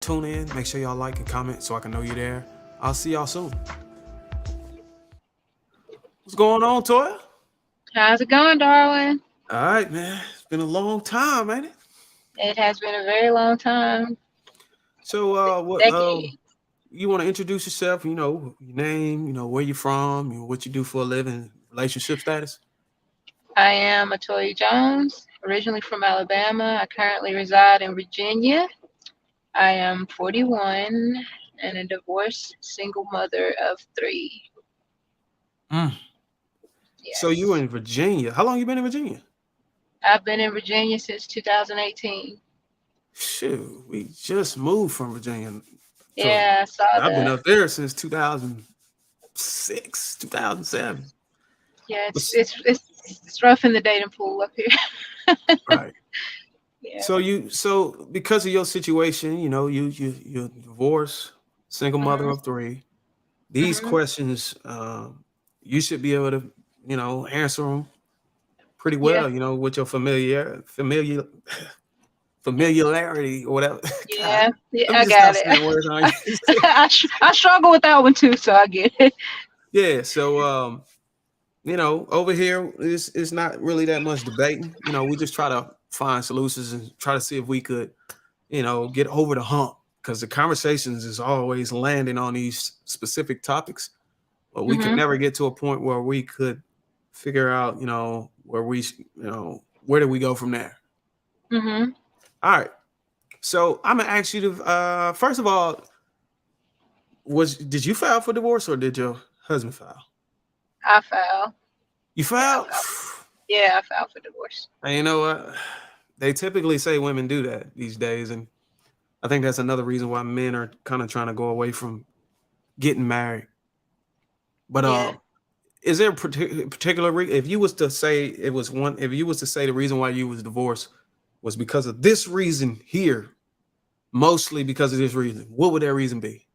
tune in. Make sure y'all like and comment so I can know you're there. I'll see y'all soon. What's going on, Toya? How's it going, Darwin? All right, man. It's been a long time, ain't it? It has been a very long time, So, what? decade. You want to introduce yourself? You know, your name. You know, where you from. You know, what you do for a living. Relationship status. I am Atoya Jones, originally from Alabama. I currently reside in Virginia. I am 41 and a divorced single mother of three. Mm. So you were Yes. in Virginia. How long you been in Virginia? I've been in Virginia since 2018. Shoot, we just moved from Virginia. So Yeah, I saw I've been that. up there since 2006, 2007. Yeah, But it's rough in the dating pool up here. right. Yeah. So because of your situation, you know, you're divorced, single mother Mhm. of three. These Mhm. questions, you should be able to, you know, answer them pretty Yeah. well. You know, with your familiarity or whatever. God, Yeah. Yeah. let me I just got stop it. saying words I ain't used to. I struggle with that one too, so I get it. Yeah. So you know, over here it's not really that much debating. You know, we just try to find solutions and try to see if we could, you know, get over the hump because the conversations is always landing on these specific topics, but we could Mhm. never get to a point where we could figure out, you know, where do we go from there? Mhm. All right. So I'm gonna ask you to first of all, was did you file for divorce or did your husband file? I fell. You Yeah, I filed? fell. Yeah, I filed for divorce. And you know what? They typically say women do that these days, and I think that's another reason why men are kind of trying to go away from getting married. But Yeah. is there a particular if you was to say it was one, if you was to say the reason why you was divorced was because of this reason here, mostly because of this reason, what would that reason be?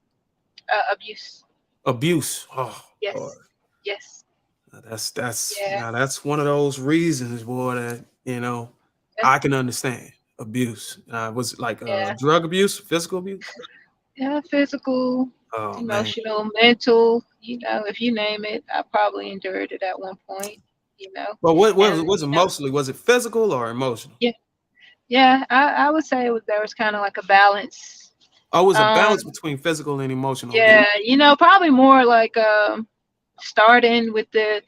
Abuse. Abuse. Oh Yes. Lord, Yes. that's Yeah. now that's one of those reasons, boy, that you know Yeah. I can understand. Abuse. Was it like Yeah. drug abuse, physical abuse? Yeah. Physical, Oh man. emotional, mental. If you name it, I probably endured it at one point. You know, But what and was it mostly? Was it physical or emotional? yeah, yeah. I would say there was kind of like a balance. Oh, it was a Um. balance between physical and emotional Yeah. abuse. Probably more like starting with the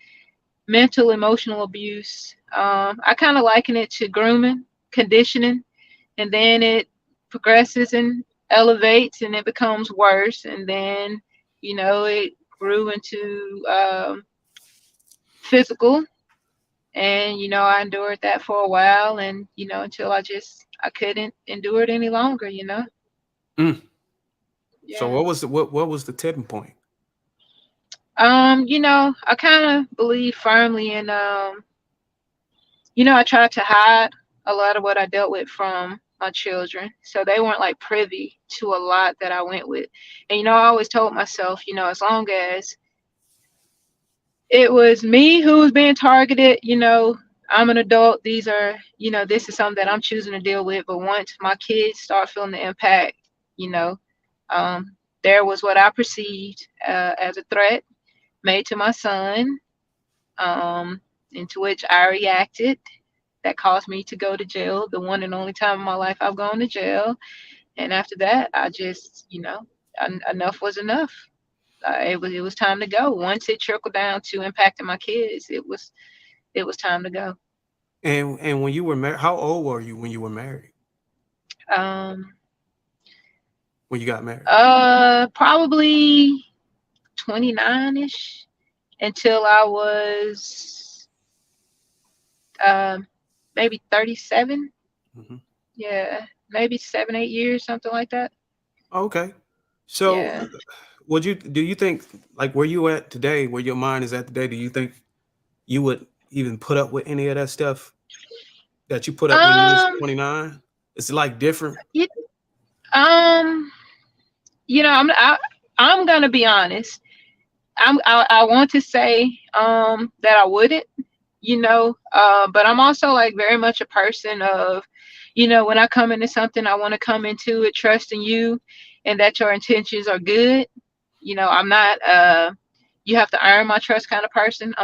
mental, emotional abuse. I kind of liken it to grooming, conditioning, and then it progresses and elevates and it becomes worse. And then, it grew into physical. And, I endured that for a while and, until I couldn't endure it any longer. Mm. So Yeah. what was the tipping point? I kind of believe firmly in I tried to hide a lot of what I dealt with from my children. So they weren't like privy to a lot that I went with. And, I always told myself, as long as it was me who was being targeted, I'm an adult. This is something that I'm choosing to deal with. But once my kids start feeling the impact, you know, um, there was what I perceived as a threat made to my son, um, into which I reacted that caused me to go to jail, the one and only time in my life I've gone to jail. And after that, I just, enough was enough. It was time to go. Once it trickled down to impacting my kids, it was time to go. And when you were married, how old were you when you were married? Um, When you got married? Probably 29ish until I was um maybe 37. Hmm. Yeah, maybe 7, 8 years, something like that. Okay. So Yeah. would you do you think like where you at today, where your mind is at today, do you think you would even put up with any of that stuff that you put up when you was Um. 29? It's like different. You, um. I'm gonna be honest. I want to say that I wouldn't. But I'm also like very much a person of, When I come into something, I want to come into it trusting you and that your intentions are good. I'm not you have to earn my trust kind of person.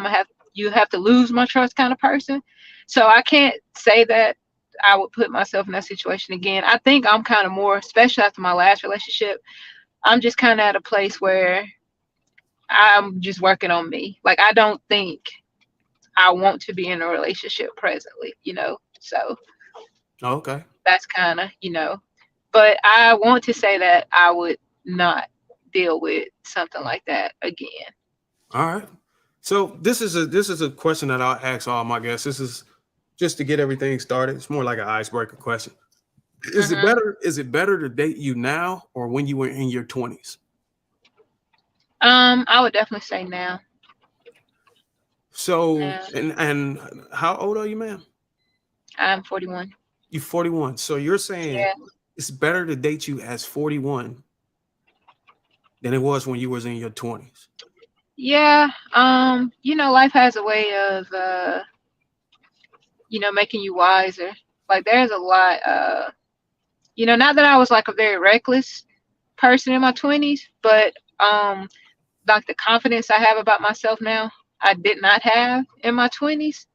You have to lose my trust kind of person. So I can't say that I would put myself in that situation again. I think I'm kind of more, especially after my last relationship, I'm just kind of at a place where I'm just working on me. Like, I don't think I want to be in a relationship presently. So Oh, okay. that's kind of. But I want to say that I would not deal with something like that again. All right. So this is a question that I'll ask all my guests. This is just to get everything started. It's more like an icebreaker question. Is it hmm better? Is it better to date you now or when you were in your 20s? I would definitely say now. So Now, and how old are you, ma'am? I'm 41. You 41. So you're saying Yeah. it's better to date you as 41 than it was when you was in your 20s. Yeah. Life has a way of making you wiser. Like, there's a lot not that I was like a very reckless person in my 20s, but like the confidence I have about myself now, I did not have in my 20s.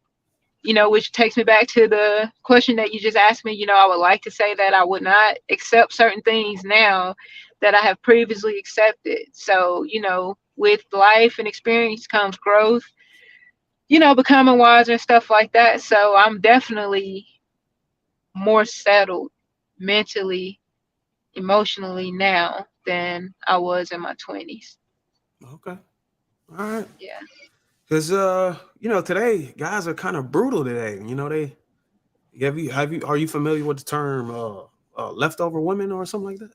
Which takes me back to the question that you just asked me. I would like to say that I would not accept certain things now that I have previously accepted. So, with life and experience comes growth, becoming wiser and stuff like that. So I'm definitely more settled mentally, emotionally now than I was in my 20s. Okay. All right. Yeah. Because today guys are kind of brutal today. They have you are you familiar with the term leftover women or something like that?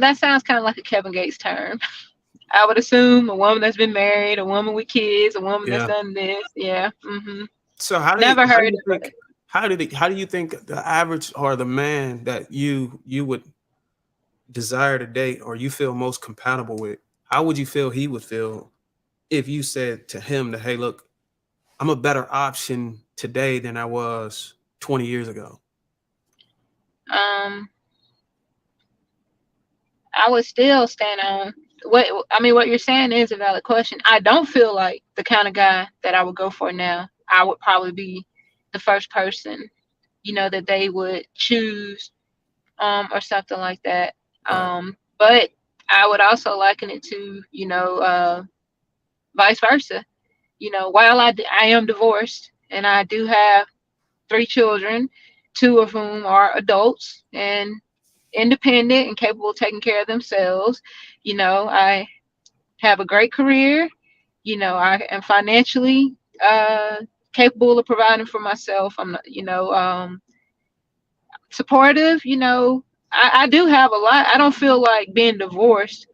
That sounds kind of like a Kevin Gates term. I would assume a woman that's been married, a woman with kids, a woman that's Yeah. done this. Yeah. So Never how do heard you of it. think how do you think the average or the man that you would desire to date or you feel most compatible with, how would you feel he would feel if you said to him that, hey, look, I'm a better option today than I was 20 years ago? Um, I would still stand on what you're saying is a valid question. I don't feel like the kind of guy that I would go for now. I would probably be the first person, that they would choose, or something like that. Right. But I would also liken it to, vice versa. While I am divorced and I do have 3 children, two of whom are adults and independent and capable of taking care of themselves. I have a great career. I am financially capable of providing for myself. I'm not, supportive. I do have a lot. I don't feel like being divorced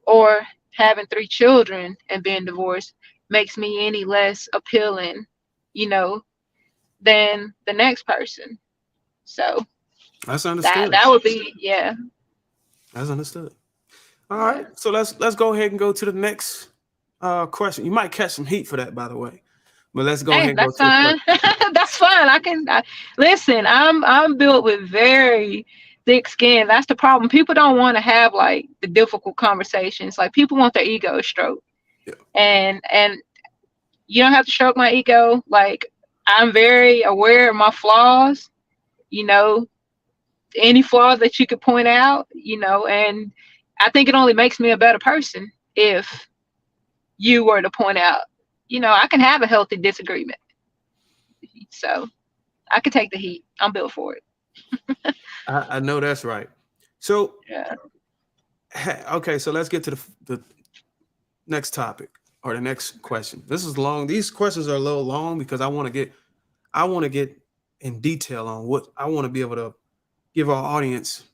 or having 3 children and being divorced makes me any less appealing, you know, than the next person. So That's that understood. that would be, yeah. That's understood. All right. Yeah. So let's go ahead and go to the next question. You might catch some heat for that, by the way. But let's go Hey, ahead and go that's to the fine. question. That's fine. Listen. I'm built with very thick skin. That's the problem. People don't want to have like the difficult conversations. Like, people want their ego stroked, Yeah. and you don't have to stroke my ego. Like, I'm very aware of my flaws. You know, any flaws that you could point out. And I think it only makes me a better person if you were to point out. I can have a healthy disagreement. So I could take the heat. I'm built for it. I know that's right. So Yeah. okay, so let's get to the next topic or the next question. This is long. These questions are a little long because I want to get in detail on what I want to be able to give our audience,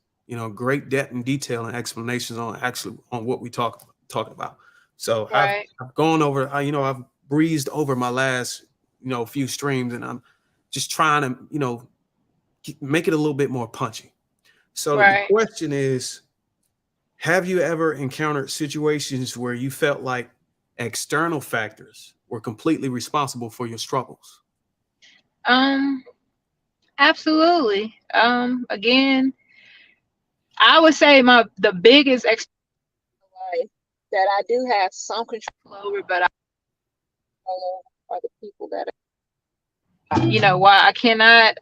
great depth and detail and explanations on actually on what we talking about. So Right. I've gone over, I've breezed over my last, few streams, and I'm just trying to, make it a little bit more punchy. So the Right. question is, have you ever encountered situations where you felt like external factors were completely responsible for your struggles? Um, Absolutely. Again, I would say the biggest life that I do have some control over, but I don't know are the people that why I cannot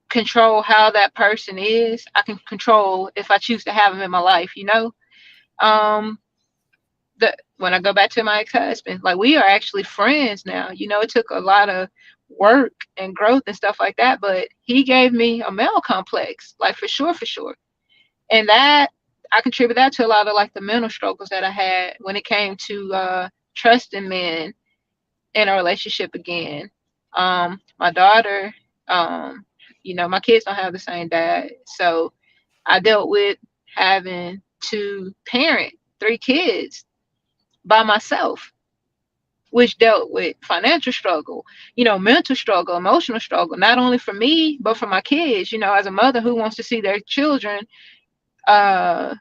control how that person is. I can control if I choose to have them in my life. Um when I go back to my ex-husband, like we are actually friends now. It took a lot of work and growth and stuff like that, but he gave me a male complex, like for sure, for sure. And that I contribute that to a lot of like the mental struggles that I had when it came to trusting men in a relationship again. My daughter, my kids don't have the same dad, so I dealt with having to parent 3 kids by myself, which dealt with financial struggle, mental struggle, emotional struggle, not only for me, but for my kids, as a mother who wants to see their children, uh,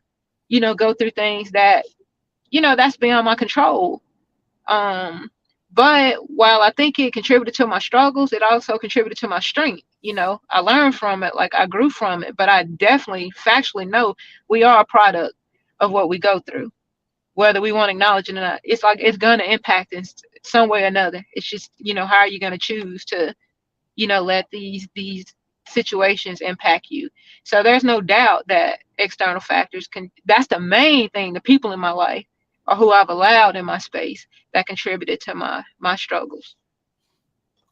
go through things that, that's beyond my control. Um, but while I think it contributed to my struggles, it also contributed to my strength. I learned from it, like I grew from it, but I definitely factually know we are a product of what we go through, whether we want to acknowledge it or not. It's like it's gonna impact in some way or another. It's just, how are you gonna choose to, let these situations impact you. So there's no doubt that external factors can, that's the main thing, the people in my life or who I've allowed in my space that contributed to my struggles.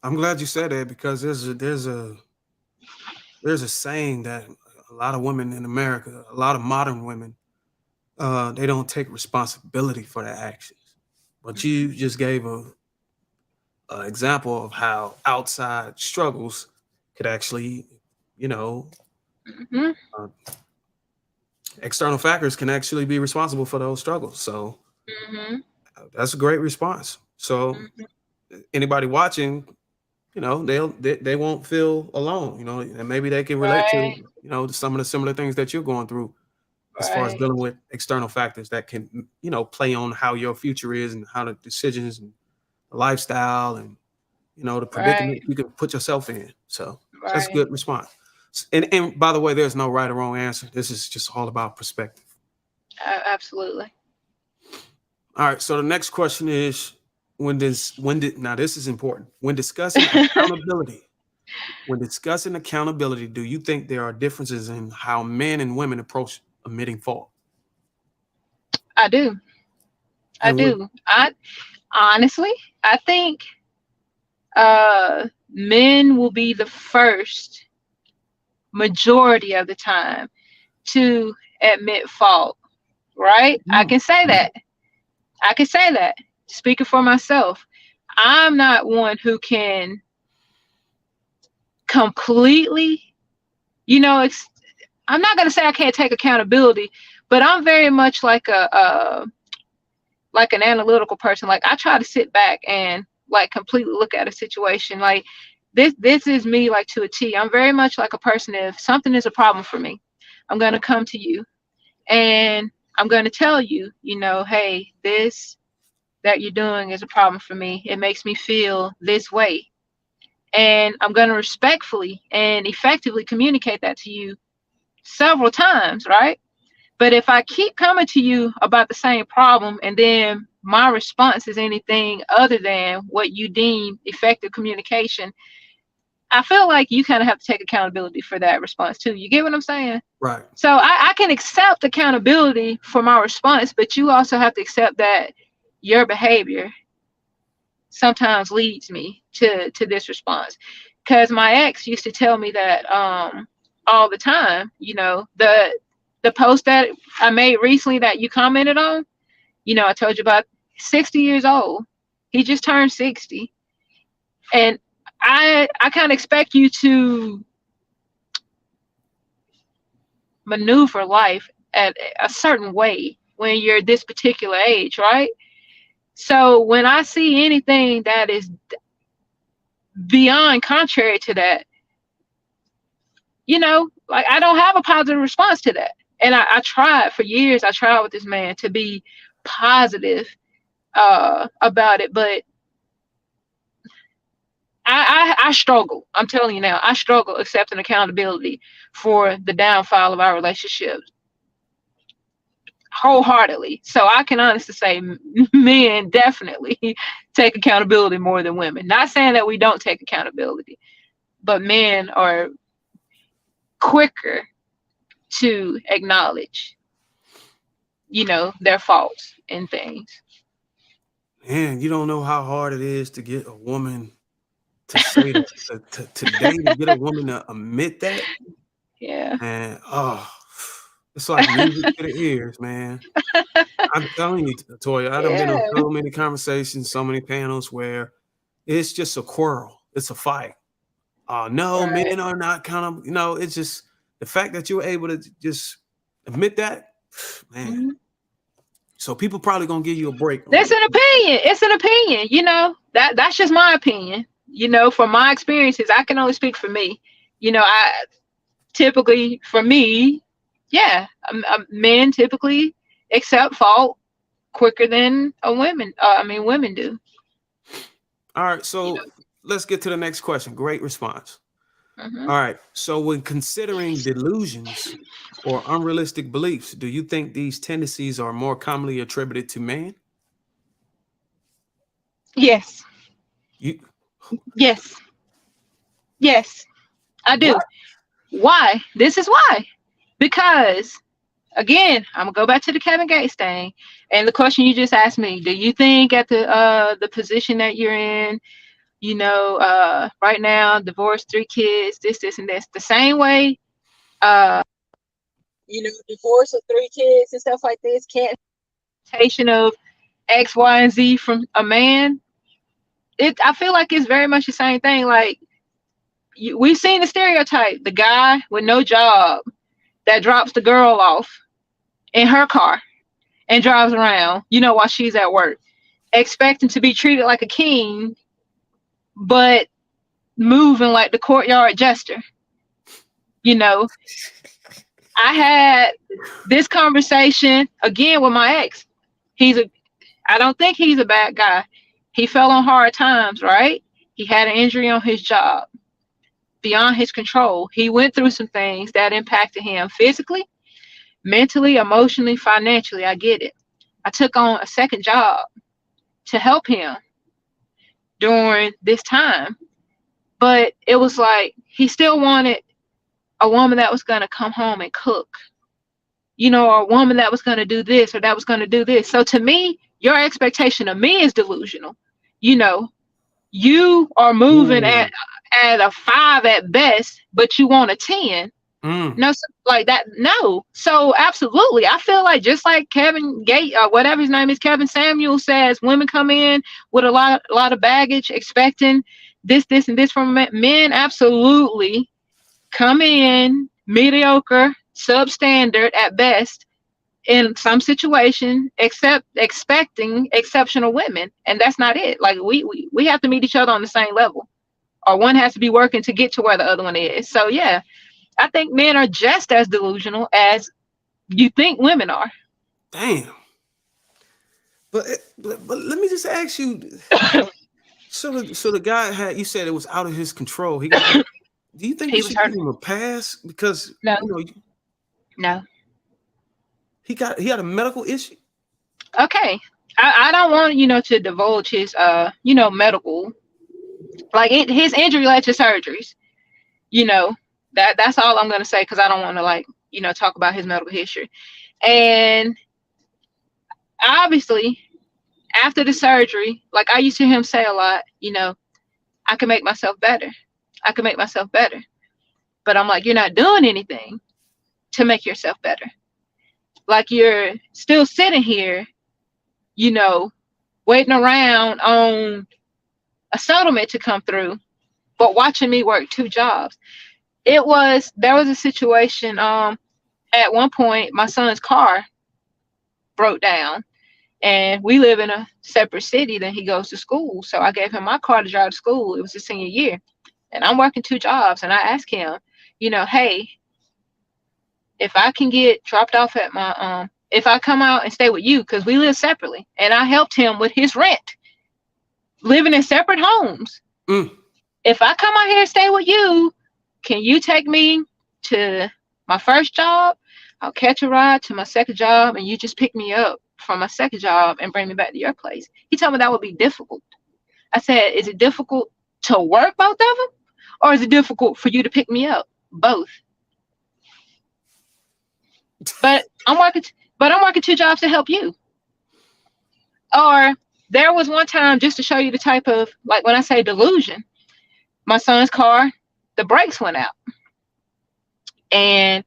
I'm glad you said that because there's a saying that a lot of women in America, a lot of modern women, they don't take responsibility for their actions. But you just gave a example of how outside struggles could actually, you know, Hmm. uh, external factors can actually be responsible for those struggles. So Hmm. that's a great response. So Hmm. anybody watching, they won't feel alone, and maybe they can relate to, Right. some of the similar things that you're going through as far as Right. dealing with external factors that can, play on how your future is and how the decisions and the lifestyle and, the Right. predicament you can put yourself in. So that's a Right. good response. And by the way, there's no right or wrong answer. This is just all about perspective. Absolutely. All right. So the next question is when did now this is important. When discussing accountability, do you think there are differences in how men and women approach admitting fault? I do. I And what do. I honestly, I think men will be the first majority of the time to admit fault, right? I mm, can say that. I can say that. Speaking for myself, I'm not one who can completely, it's, I'm not going to say I can't take accountability, but I'm very much like like an analytical person. Like I try to sit back and like completely look at a situation. Like this is me like to a T. I'm very much like a person. If something is a problem for me, I'm going to come to you and I'm going to tell you, hey, this that you're doing is a problem for me. It makes me feel this way. And I'm going to respectfully and effectively communicate that to you several times, right? But if I keep coming to you about the same problem and then my response is anything other than what you deem effective communication, I feel like you kind of have to take accountability for that response too. You get what I'm saying? right, So I can accept accountability for my response, but you also have to accept that your behavior sometimes leads me to this response. Because my ex used to tell me that all the time, the post that I made recently that you commented on, I told you about 60 years old. He just turned 60. And I kind of expect you to maneuver life at a certain way when you're this particular age, right? So when I see anything that is beyond contrary to that, like I don't have a positive response to that. And I tried for years, I tried with this man to be positive about it, but I struggle. I'm telling you now, I struggle accepting accountability for the downfall of our relationship wholeheartedly. So I can honestly say men definitely take accountability more than women. Not saying that we don't take accountability, but men are quicker to acknowledge, their faults and things. Man, you don't know how hard it is to get a woman to say that. Today, to get a woman to admit that, Yeah. and it's like music to the ears, man. I'm telling you, Toya, I done been Yeah. on so many conversations, so many panels where it's just a quarrel. It's a fight. No, Right. men are not kind of, it's just the fact that you're able to just admit that, man. Mhm. So people probably gonna give you a break on That's it. an opinion. It's an opinion. That's just my opinion. From my experiences, I can only speak for me. I typically, for me, yeah, men typically accept fault quicker than women do. All right, You so let's get to the next question. Great response. know. Hmm. All right, so when considering delusions or unrealistic beliefs, do you think these tendencies are more commonly attributed to man? Yes, You yes, yes, I do. what? Why? This is why. Because again, I'm gonna go back to the Kevin Gates thing, and the question you just asked me: do you think at the position that you're in, right now, divorced, 3 kids, this, and this, the same way, uh, divorce with 3 kids and stuff like this can't expectation of X, Y, and Z from a man? I feel like it's very much the same thing. Like we've seen the stereotype: the guy with no job that drops the girl off in her car and drives around, while she's at work, expecting to be treated like a king, but moving like the courtyard jester. You know, I had this conversation again with my ex. I don't think he's a bad guy. He fell on hard times, right? He had an injury on his job beyond his control. He went through some things that impacted him physically, mentally, emotionally, financially. I get it. I took on a second job to help him during this time. But it was like he still wanted a woman that was going to come home and cook, or a woman that was going to do this or that was going to do this. So to me, your expectation of me is delusional. You know, you are moving Ooh. at a 5 at best, but you want a 10. Mm. No, like that. No. So absolutely, I feel like just like Kevin Gate or whatever his name is, Kevin Samuel says, women come in with a lot of baggage, expecting this, and this from men. Absolutely, come in mediocre, substandard at best in some situation, except expecting exceptional women, and that's not it. Like we have to meet each other on the same level, or one has to be working to get to where the other one is. So yeah, I think men are just as delusional as you think women are. Damn. But let me just ask you. So the guy had, you said it was out of his control. He got. Do you think we He was should give hurt. him a pass because No, no. he had a medical issue? Okay. I don't want to divulge his medical, like his injury led to surgeries. You know that's all I'm gonna say, because I don't want to talk about his medical history. And obviously, after the surgery, like I used to hear him say a lot, I can make myself better. I can make myself better. But I'm like, you're not doing anything to make yourself better. Like you're still sitting here, you know, waiting around on a settlement to come through, but watching me work 2 jobs. There was a situation, at one point my son's car broke down, and we live in a separate city than he goes to school. So I gave him my car to drive to school. It was his senior year. And I'm working 2 jobs, and I asked him, hey, if I can get dropped off at my if I come out and stay with you, because we live separately, and I helped him with his rent, living in separate homes. Mm. If I come out here and stay with you, can you take me to my first job? I'll catch a ride to my second job, and you just pick me up from my second job and bring me back to your place. He told me that would be difficult. I said, is it difficult to work both of them, or is it difficult for you to pick me up? Both. But I'm working two jobs to help you. Or there was one time, just to show you the type of, like when I say delusion, my son's car, the brakes went out. And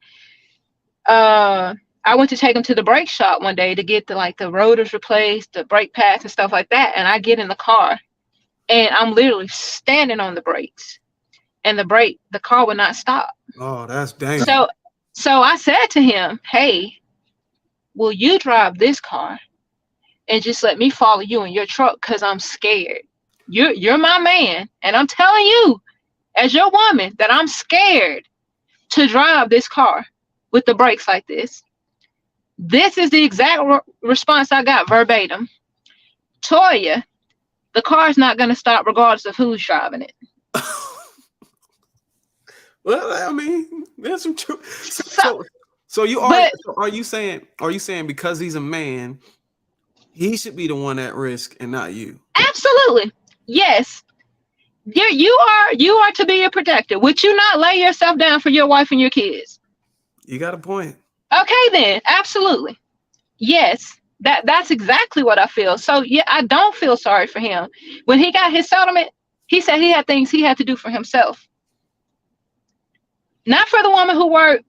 I went to take him to the brake shop one day to get the rotors replaced, the brake pads and stuff like that. And I get in the car and I'm literally standing on the brakes, and the car would not stop. Oh, that's dangerous. So I said to him, hey, will you drive this car and just let me follow you in your truck? Cause I'm scared. You're my man. And I'm telling you, as your woman, that I'm scared to drive this car with the brakes like this. This is the exact response I got verbatim. Toya, the car's not going to stop regardless of who's driving it. Well, I mean, there's some truth. So are you saying because he's a man, he should be the one at risk and not you? Absolutely. Yes. You are to be a protector. Would you not lay yourself down for your wife and your kids? You got a point. Okay, then. Absolutely. Yes. That's exactly what I feel. So yeah, I don't feel sorry for him. When he got his settlement, he said he had things he had to do for himself. Not for the woman who worked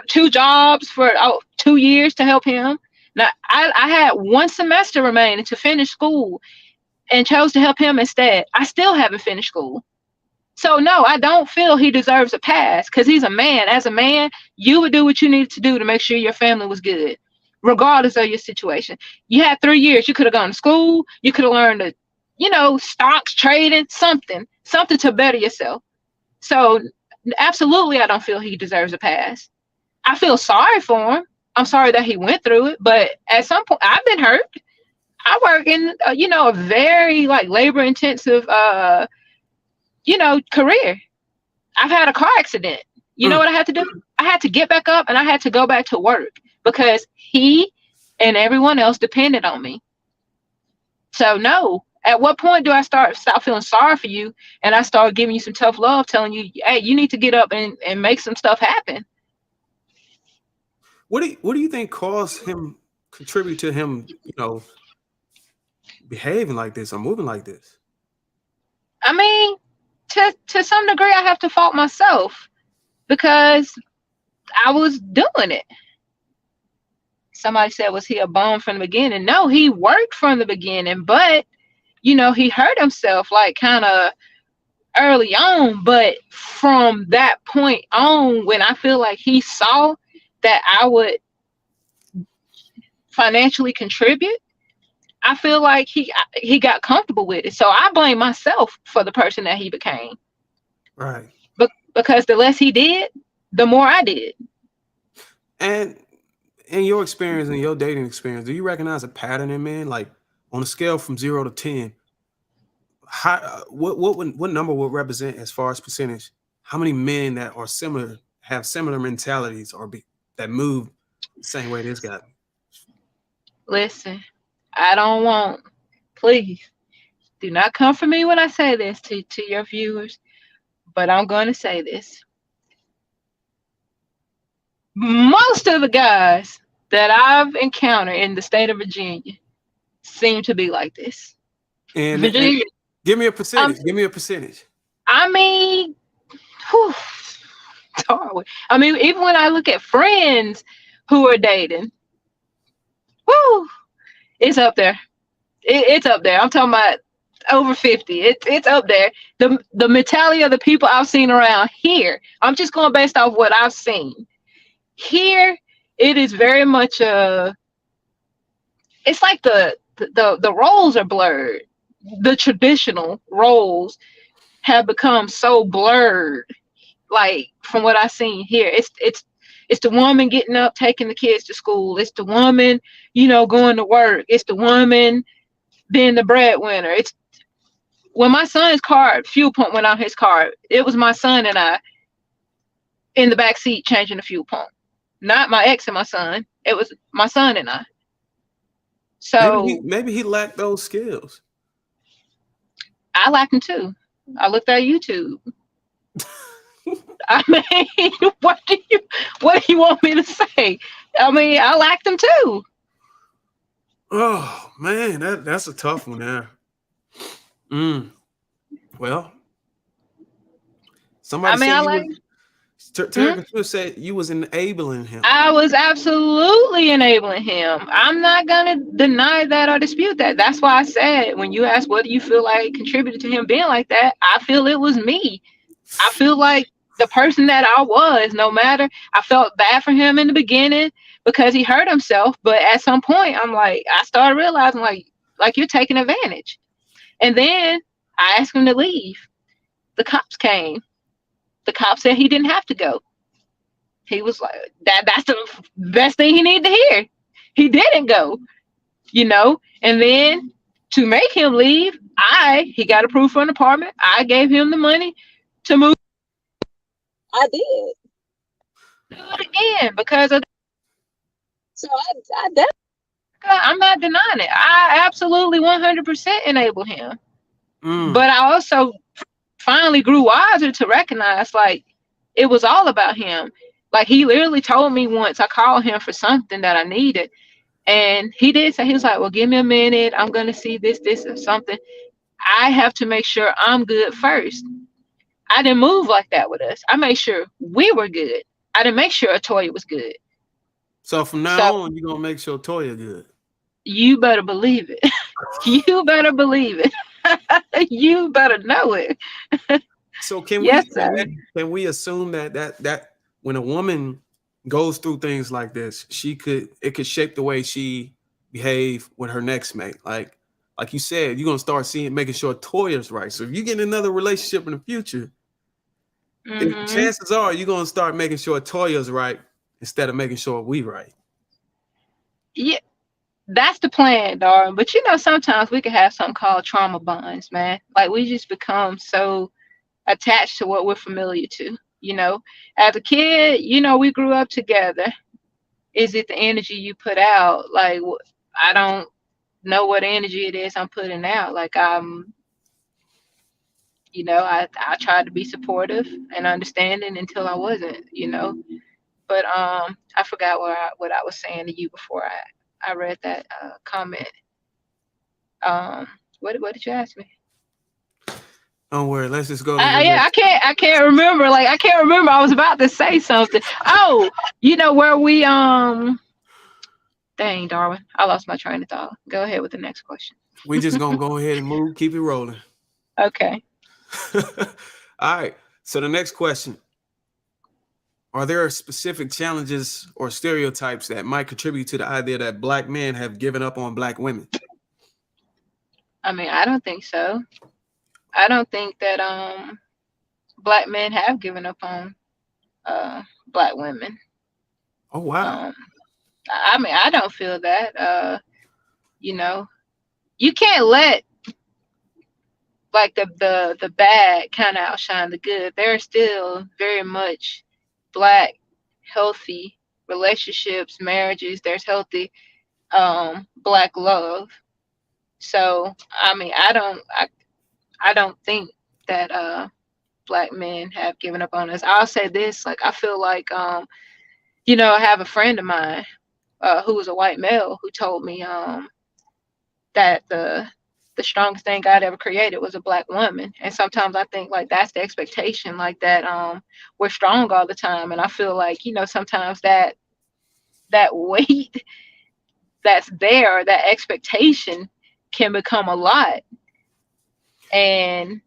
two jobs for 2 years to help him. Now, I had 1 semester remaining to finish school and chose to help him instead. I still haven't finished school. So no, I don't feel he deserves a pass because he's a man. As a man, you would do what you needed to do to make sure your family was good, regardless of your situation. You had 3 years. You could have gone to school. You could have learned stocks, trading, something to better yourself. So absolutely, I don't feel he deserves a pass. I feel sorry for him. I'm sorry that he went through it, but at some point, I've been hurt. I work in, a very labor intensive, career. I've had a car accident. You know what I had to do? I had to get back up and I had to go back to work because he and everyone else depended on me. So no, at what point do I stop feeling sorry for you and I start giving you some tough love, telling you, hey, you need to get up and make some stuff happen? What do you think contribute to him, behaving like this or moving like this? I mean, to some degree, I have to fault myself because I was doing it. Somebody said, was he a bum from the beginning? No, he worked from the beginning, but he hurt himself kind of early on. But from that point on, when I feel like he saw that I would financially contribute, I feel like he got comfortable with it. So I blame myself for the person that he became. Right. But because the less he did, the more I did. And in your experience, in your dating experience, do you recognize a pattern in men? Like on a scale from 0 to 10, what number would represent as far as percentage? How many men that are similar, have similar mentalities that move the same way this guy? Listen, please do not come for me when I say this to your viewers, but I'm going to say this. Most of the guys that I've encountered in the state of Virginia seem to be like this. And Virginia, give me a percentage. I mean, even when I look at friends who are dating, it's up there. It's up there. I'm talking about over 50. It's up there. The mentality of the people I've seen around here, I'm just going based off what I've seen. Here, it is very much it's like the roles are blurred. The traditional roles have become so blurred. Like from what I've seen here, it's the woman getting up, taking the kids to school. It's the woman, going to work. It's the woman being the breadwinner. when my son's car fuel pump went out his car, it was my son and I in the back seat changing the fuel pump. Not my ex and my son. It was my son and I. So Maybe he lacked those skills. I lacked them too. I looked at YouTube. I mean, what do you want me to say? I mean, I lacked them too. Oh man, that's a tough one there. Well, I somebody mean, said I you like. was. Terry Swift said you was enabling him. I was absolutely enabling him. I'm not gonna deny that or dispute that. That's why I said when you asked what do you feel like contributed to him being like that, I feel it was me. I feel like the person that I was, no matter, I felt bad for him in the beginning because he hurt himself. But at some point, I started realizing like you're taking advantage. And then I asked him to leave. The cops came. The cops said he didn't have to go. He was like, that's the best thing he needed to hear. He didn't go, And then to make him leave, he got approved for an apartment. I gave him the money to move. I did. Do it again because of. So I'm not denying it. I absolutely 100% enable him. But I also finally grew wiser to recognize like it was all about him. Like he literally told me once, I called him for something that I needed. And he did say, he was like, well, give me a minute. I'm going to see this or something. I have to make sure I'm good first. I didn't move like that with us. I made sure we were good. I didn't make sure Atoya was good. So from now on, you're going to make sure Toya good. You better believe it. You better believe it. You better know it. So can we assume that when a woman goes through things like this, it could shape the way she behave with her next mate. Like you said, you're gonna start making sure Toya's right. So if you get in another relationship in the future, chances are you're gonna start making sure Toya's right instead of making sure we right. Yeah, that's the plan, darling. But sometimes we can have something called trauma bonds, man. Like we just become so attached to what we're familiar to. As a kid, we grew up together. Is it the energy you put out? Like, I don't know what energy it is I'm putting out. Like, I tried to be supportive and understanding until I wasn't, But I forgot what I was saying to you before I read that comment. What did you ask me? Don't worry, let's just go to I can't remember. Like I can't remember. I was about to say something. Oh, where we dang, Darwin. I lost my train of thought. Go ahead with the next question. We just gonna go ahead and move, keep it rolling. Okay. All right. So the next question. Are there specific challenges or stereotypes that might contribute to the idea that Black men have given up on Black women? I mean, I don't think so. I don't think that Black men have given up on Black women. Oh wow. I mean, I don't feel that. You can't let like the bad kind of outshine the good. There are still very much Black healthy relationships, marriages. There's healthy Black love. So I mean, I don't think that Black men have given up on us. I'll say this, like I feel like I have a friend of mine who was a white male who told me that the strongest thing God ever created was a Black woman. And sometimes I think like that's the expectation, like that we're strong all the time. And I feel like, sometimes that weight that's there, that expectation can become a lot. And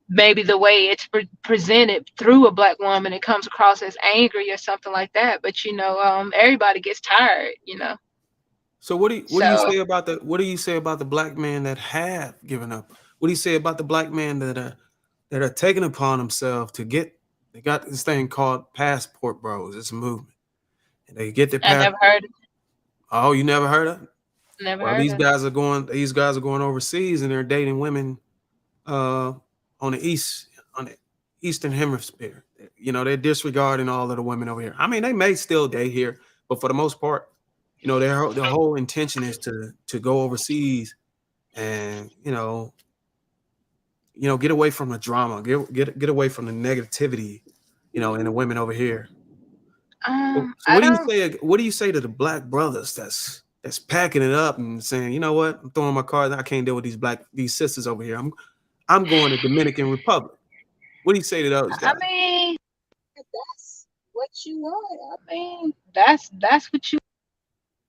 maybe the way it's presented through a Black woman, it comes across as angry or something like that. But everybody gets tired. So what do you say about the Black men that have given up? What do you say about the Black men that are taking upon themselves to they got this thing called passport bros. It's a movement, and they get their I passport. never heard it. Oh, you never heard of it? Never Well, heard of it. these guys are going overseas and they're dating women uh on the eastern hemisphere. You know, they're disregarding all of the women over here. I mean, they may still date here, but for the most part, you know, their whole intention is to go overseas and get away from the drama, get away from the negativity, in the women over here. So I don't. what do you say to the black brothers that's packing it up and saying, you know what, I'm throwing my cards, I can't deal with these sisters over here. I'm going to Dominican Republic. What do you say to those I guys? mean, that's what you want. I mean, that's what you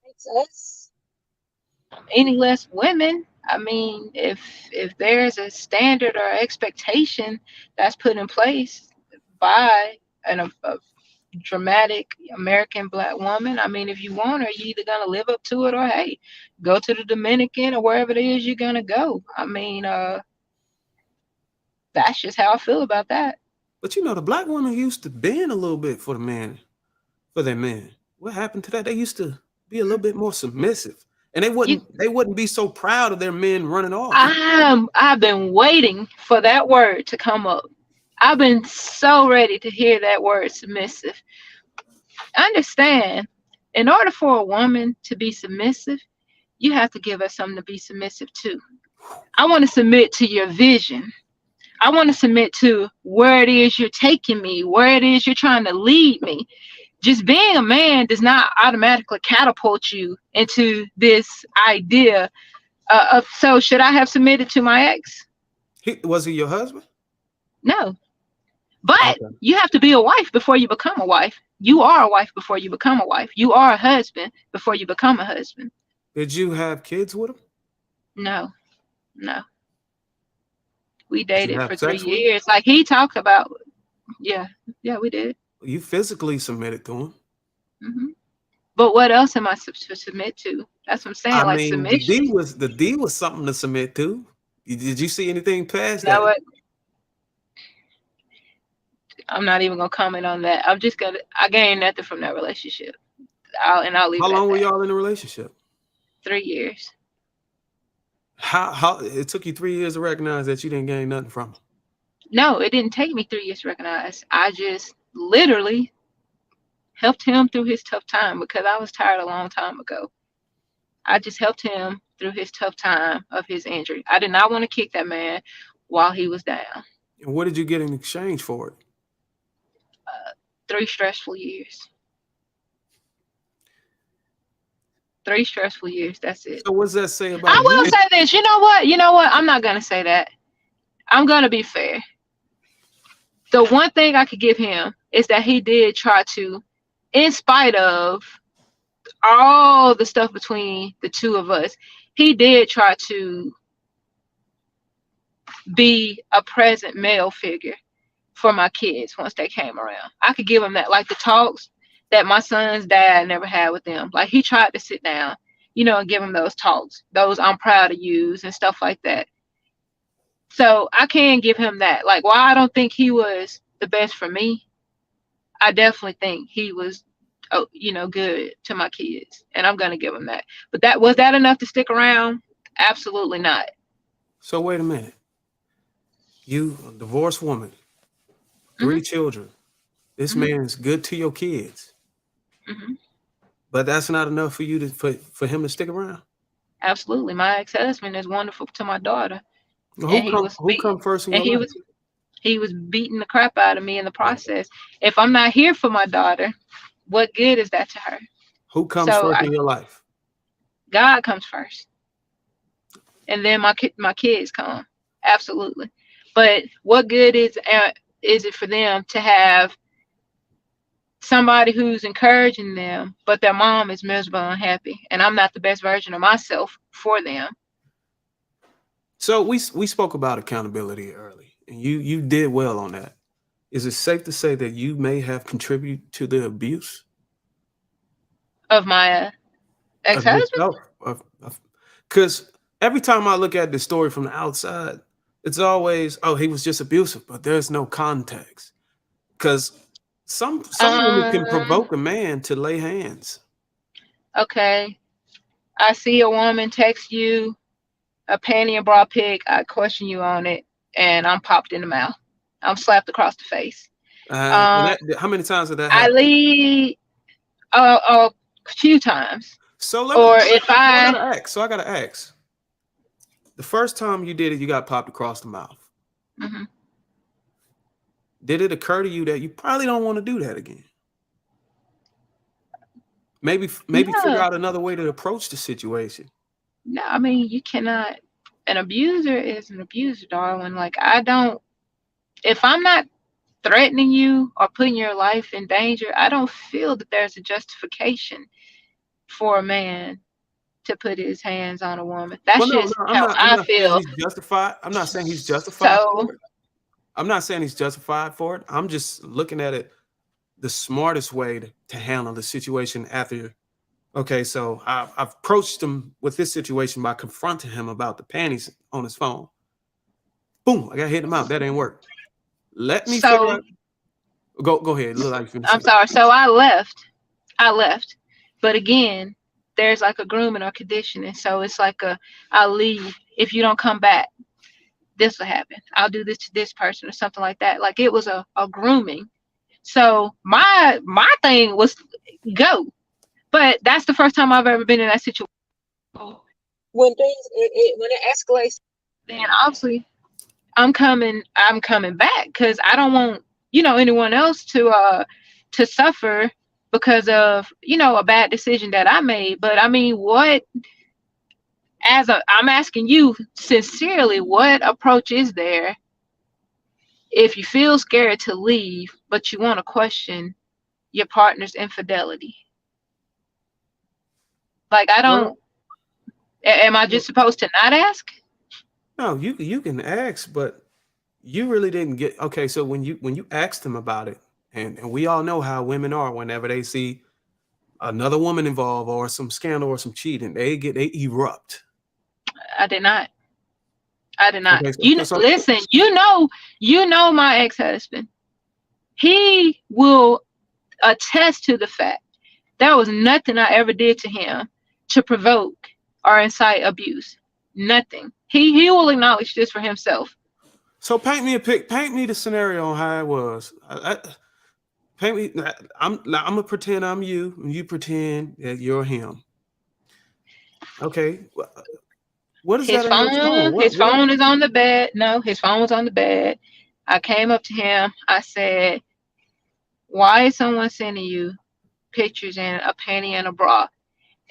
makes us any less women. I mean, if there's a standard or expectation that's put in place by a dramatic American black woman, I mean, if you want her, you either gonna live up to it or hey, go to the Dominican or wherever it is you're gonna go. I mean, that's just how I feel about that. But the black women used to bend a little bit for the man, for their men. What happened to that? They used to be a little bit more submissive, and they You, wouldn't be so proud of their men running off. I've been waiting for that word to come up. I've been so ready to hear that word submissive. Understand, in order for a woman to be submissive, you have to give her something to be submissive to. I want to submit to your vision. I want to submit to where it is you're taking me, where it is you're trying to lead me. Just being a man does not automatically catapult you into this idea of, so should I have submitted to my ex? Was he your husband? No. But Okay. you have to be a wife before you become a wife. You are a wife before you become a wife. You are a husband before you become a husband. Did you have kids with him? No, no. We Did you dated have for three sex with him? years. Like he talked about, yeah, yeah, we did. You physically submitted to him. hmm But what else am I to submit to? That's what I'm saying. I Like mean, submission. the D was something to submit to. Did you see anything past You know that? what? I'm not even gonna comment on that. I'm just gonna. I gained nothing from that relationship. I'll leave How it at long were that. y'all in a relationship? 3 years. How it took you 3 years to recognize that you didn't gain nothing from him? No, it didn't take me 3 years to recognize. I just literally helped him through his tough time because I was tired a long time ago. I just helped him through his tough time of his injury. I did not want to kick that man while he was down. And what did you get in exchange for it? 3 stressful years. 3 stressful years. That's it. So what's that say I about will you? say this. You know what? You know what? I'm not gonna say that. I'm gonna be fair. The one thing I could give him is that he did try to, in spite of all the stuff between the two of us, he did try to be a present male figure for my kids once they came around. I could give him that, like the talks that my son's dad never had with them. Like he tried to sit down, and give them those talks, those I'm proud of yous and stuff like that. So I can give him that. Like, while I don't think he was the best for me, I definitely think he was, good to my kids, and I'm gonna give him that. But that enough to stick around? Absolutely not. So wait a minute. You, a divorced woman, hmm 3 children. This hmm man's good to your kids, hmm but that's not enough for you for him to stick around. Absolutely, my ex-husband is wonderful to my daughter, Well, and he was who come first in and your he life? was he was beating the crap out of me in the process. If I'm not here for my daughter, what good is that to her? Who comes So first in your life? God comes first, and then my kids come. Absolutely, but what good is it for them to have somebody who's encouraging them, but their mom is miserable and unhappy, and I'm not the best version of myself for them? So we spoke about accountability early, and you did well on that. Is it safe to say that you may have contributed to the abuse Of my of ex-husband. yourself? Because every time I look at the story from the outside, it's always, oh, he was just abusive, but there's no context. Because some women can Um. provoke a man to lay hands. Okay. I see a woman text you a panty and bra pic, I question you on it, and I'm popped in the mouth. I'm slapped across the face. And Um, that, how many times did that I happen? lead a few times, So or if I I, gotta ask. So I gotta ask. The first time you did it, you got popped across the mouth. mhm. Did it occur to you that you probably don't want to do that again? Maybe figure No, out another way to approach the situation. no, I mean, you cannot. An abuser is an abuser, Darwin. Like, I don't, if I'm not threatening you or putting your life in danger, I don't feel that there's a justification for a man to put his hands on a woman. That's Well, no, just no, I'm how not. I'm I not saying feel. he's justified. I'm not saying he's justified So, for it. I'm not saying he's justified for it. I'm just looking at it the smartest way to handle the situation after. Okay, so I've approached him with this situation by confronting him about the panties on his phone. Boom, I got to hit him out. That ain't work. Let me figure so out. Go ahead. Look like you finna I'm say. sorry. So I left. I left. But again, there's like a grooming or conditioning. So it's like I'll leave if you don't come back. This will happen. I'll do this to this person or something like that. Like it was a grooming. So my thing was go. But that's the first time I've ever been in that situation. When when it escalates, then obviously I'm coming back because I don't want anyone else to suffer because of a bad decision that I made. But I mean, what I'm asking you sincerely, what approach is there if you feel scared to leave but you want to question your partner's infidelity? Like, I Well, don't, am I just supposed to not ask? no, you can ask, but you really didn't get. Okay, so when you asked him about it, and we all know how women are whenever they see another woman involved or some scandal or some cheating, they erupt. I did not. I did not. Okay, so Listen, you know my ex-husband. He will attest to the fact there was nothing I ever did to him to provoke or incite abuse. Nothing. He will acknowledge this for himself. so paint me the scenario on how it was. Paint me. I'm gonna pretend I'm you, and you pretend that you're him. Okay, what is His that on your phone? phone, What his what? phone is on the bed. No, his phone was on the bed. I came up to him. I said, "Why is someone sending you pictures in a panty and a bra?"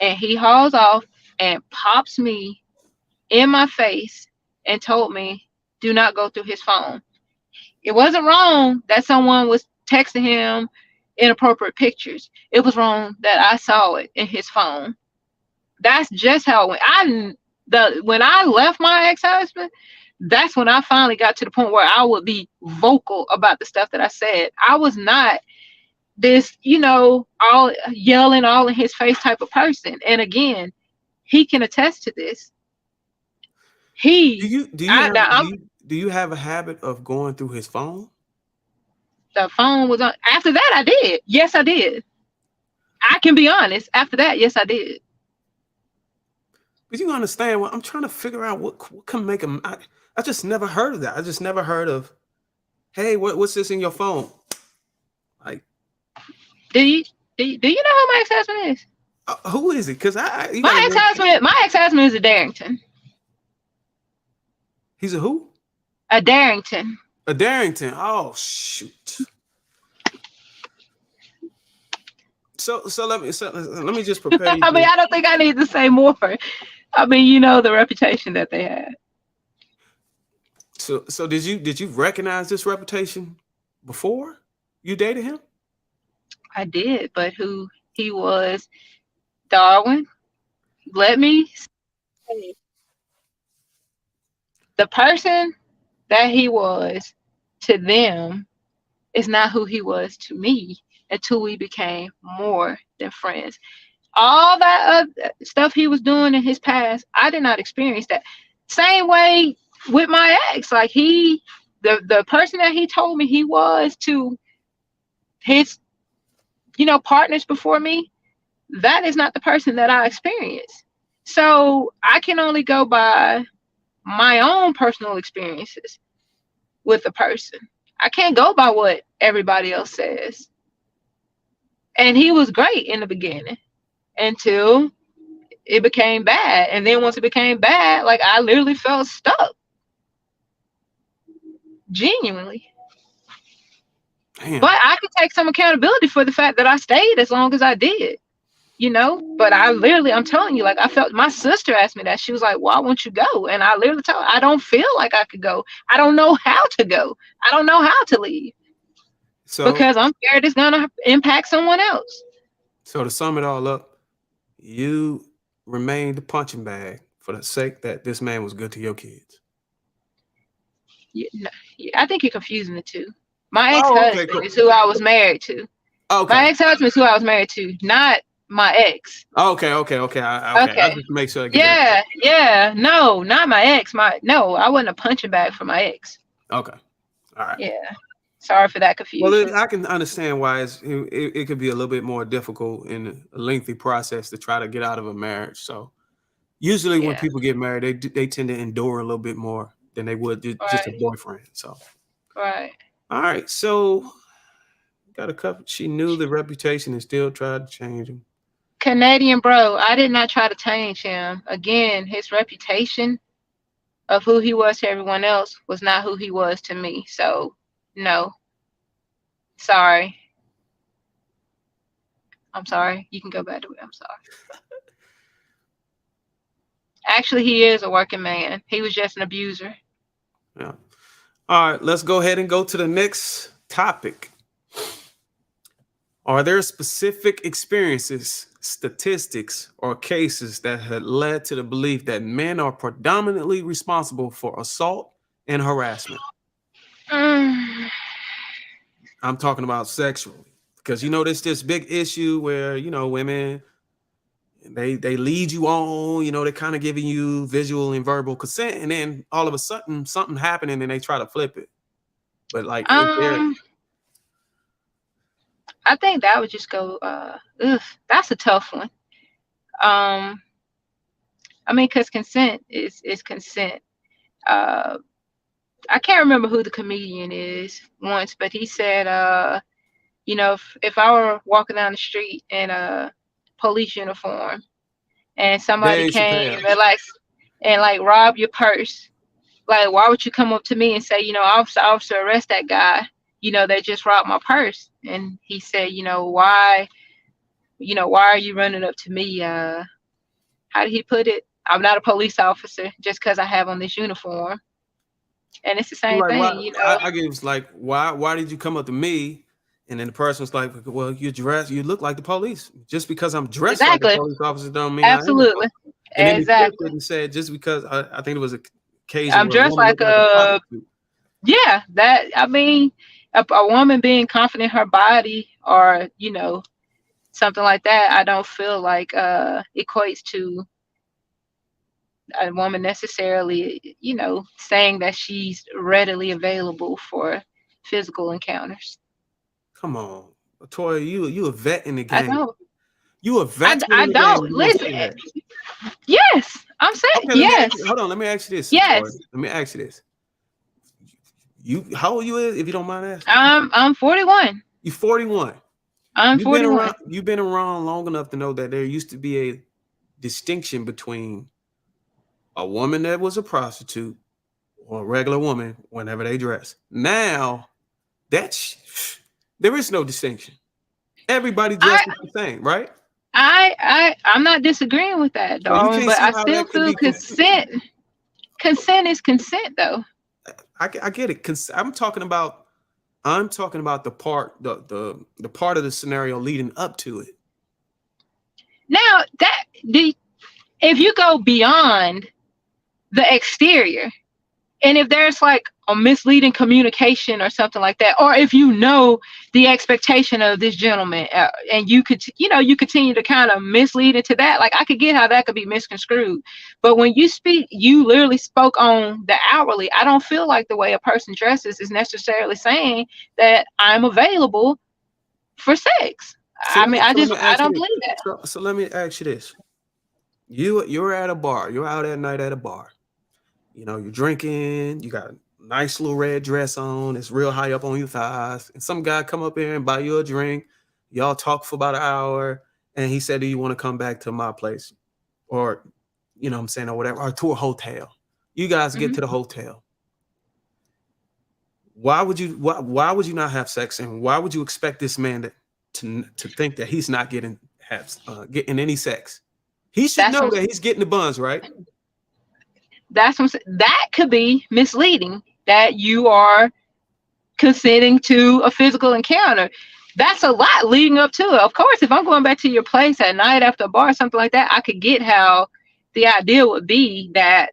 And he hauls off and pops me in my face and told me, "Do not go through his phone." It wasn't wrong that someone was texting him inappropriate pictures. It was wrong that I saw it in his phone. That's just how it went. When I left my ex-husband, that's when I finally got to the point where I would be vocal about the stuff that I said. I was not this, all yelling all in his face type of person. And again, he can attest to this. Do He, you do you I, have now do I'm, you do you have a habit of going through his phone? the phone was on. After that, I did. Yes, I did. I can be honest. After that, yes, I did. But you understand what I'm trying to figure out what can make him. I just never heard of that. I just never heard of. Hey, what's this in your phone? Like, Do you do you know who my ex-husband is? who is it? Because you got My a name. ex-husband, my ex-husband is a Darrington. He's a who? A Darrington. A Darrington. Oh shoot. So let me just prepare you I mean, for. I don't think I need to say more. I mean, you know the reputation that they had. So did you recognize this reputation before you dated him? I did, but who he was, Darwin, let me say, the person that he was to them is not who he was to me until we became more than friends. All that stuff he was doing in his past, I did not experience that. Same way with my ex. Like the person that he told me he was to his, partners before me, that is not the person that I experienced. So I can only go by my own personal experiences with a person. I can't go by what everybody else says. And he was great in the beginning until it became bad. And then once it became bad, like I literally felt stuck, genuinely. Damn. But I could take some accountability for the fact that I stayed as long as I did, you know? But I literally, I'm telling you, like I felt my sister asked me that. She was like, why won't you go? And I literally told her, I don't feel like I could go. I don't know how to go. I don't know how to leave So, because I'm scared it's gonna impact someone else. so to sum it all up, you remained the punching bag for the sake that this man was good to your kids. Yeah, no, yeah, I think you're confusing the two. My Oh, okay, ex-husband cool. is who I was married to. Okay, My ex-husband is who I was married to, not my ex. okay. Okay, I Okay. just make sure I get that. Yeah, yeah. No, not my ex. I wasn't a punching bag for my ex. Okay, all right. Yeah. Sorry for that Well, confusion. I can understand why it could be a little bit more difficult and a lengthy process to try to get out of a marriage. So usually when Yeah. people get married, they tend to endure a little bit more than they would just a Right. boyfriend. So Right. all right, so got a couple. She knew the reputation and still tried to change him. Canadian bro, I did not try to change him. Again, his reputation of who he was to everyone else was not who he was to me. So, no. Sorry. I'm sorry. You can go back to it. I'm sorry. Actually, he is a working man. He was just an abuser. Yeah. All right, let's go ahead and go to the next topic. Are there specific experiences, statistics, or cases that had led to the belief that men are predominantly responsible for assault and harassment? Mm, I'm talking about sexually. Because there's this big issue where, women they lead you on, they're kind of giving you visual and verbal consent, and then all of a sudden something happening and they try to flip it. But like is there um, I think that would just go. Ugh, that's a tough one. Um, I mean, cause consent is consent. Uh, I can't remember who the comedian is once, but he said, if I were walking down the street in a police uniform and somebody Dave came Chappelle? and like rob your purse, like why would you come up to me and say, officer, arrest that guy? They just robbed my purse. And he said, why are you running up to me? How did he put it? I'm not a police officer just because I have on this uniform. And it's the same Like why thing. I get was like, why did you come up to me? And then the person was like, well, you look like the police. Just because I'm dressed like a Exactly. police officer don't mean I am. Absolutely. And then he flipped it Exactly. and said, just because I think it was an occasion I'm where a dressed woman like looked like a a, prostitute. yeah, that, I mean, a woman being confident in her body or, something like that, I don't feel like equates to a woman necessarily, saying that she's readily available for physical encounters. Come on. Toya, you a vet in the I game. don't. You a veteran I in the game. don't You gonna listen. say that. Yes, I'm saying Okay, yes, hold on. Let me ask you this, Toya. yes. Let me ask you this. How old you is, if you don't mind asking? I'm 41. You 41. I'm 41. You've been around long enough to know that there used to be a distinction between a woman that was a prostitute or a regular woman whenever they dress. Now, that's there is no distinction. Everybody I dresses the same, right? I'm not disagreeing with that, So you darling, can't but see I how still that can feel be. consent. Consent is consent, though. I get it. I'm talking about the part of the scenario leading up to it. Now if you go beyond the exterior, and if there's like a misleading communication or something like that, or if the expectation of this gentleman, and you continue to kind of mislead into that, like I could get how that could be misconstrued. But when you literally spoke on the outwardly. I don't feel like the way a person dresses is necessarily saying that I'm available for sex. So I mean, let me I ask don't you believe this. that. So let me ask you this. You're at a bar. You're out at night at a bar. You know, you're drinking. You got a nice little red dress on. It's real high up on your thighs. And some guy come up here and buy you a drink. Y'all talk for about an hour, and he said, "Do you want to come back to my place?" Or, you know what I'm saying, or whatever, or to a hotel. You guys get Hmm. to the hotel. Why would you not have sex, and why would you expect this man to think that he's not getting any sex? He should That's know what that he's getting the buns, right? that could be misleading. That you are consenting to a physical encounter. That's a lot leading up to it. Of course, if I'm going back to your place at night after a bar or something like that, I could get how the idea would be that,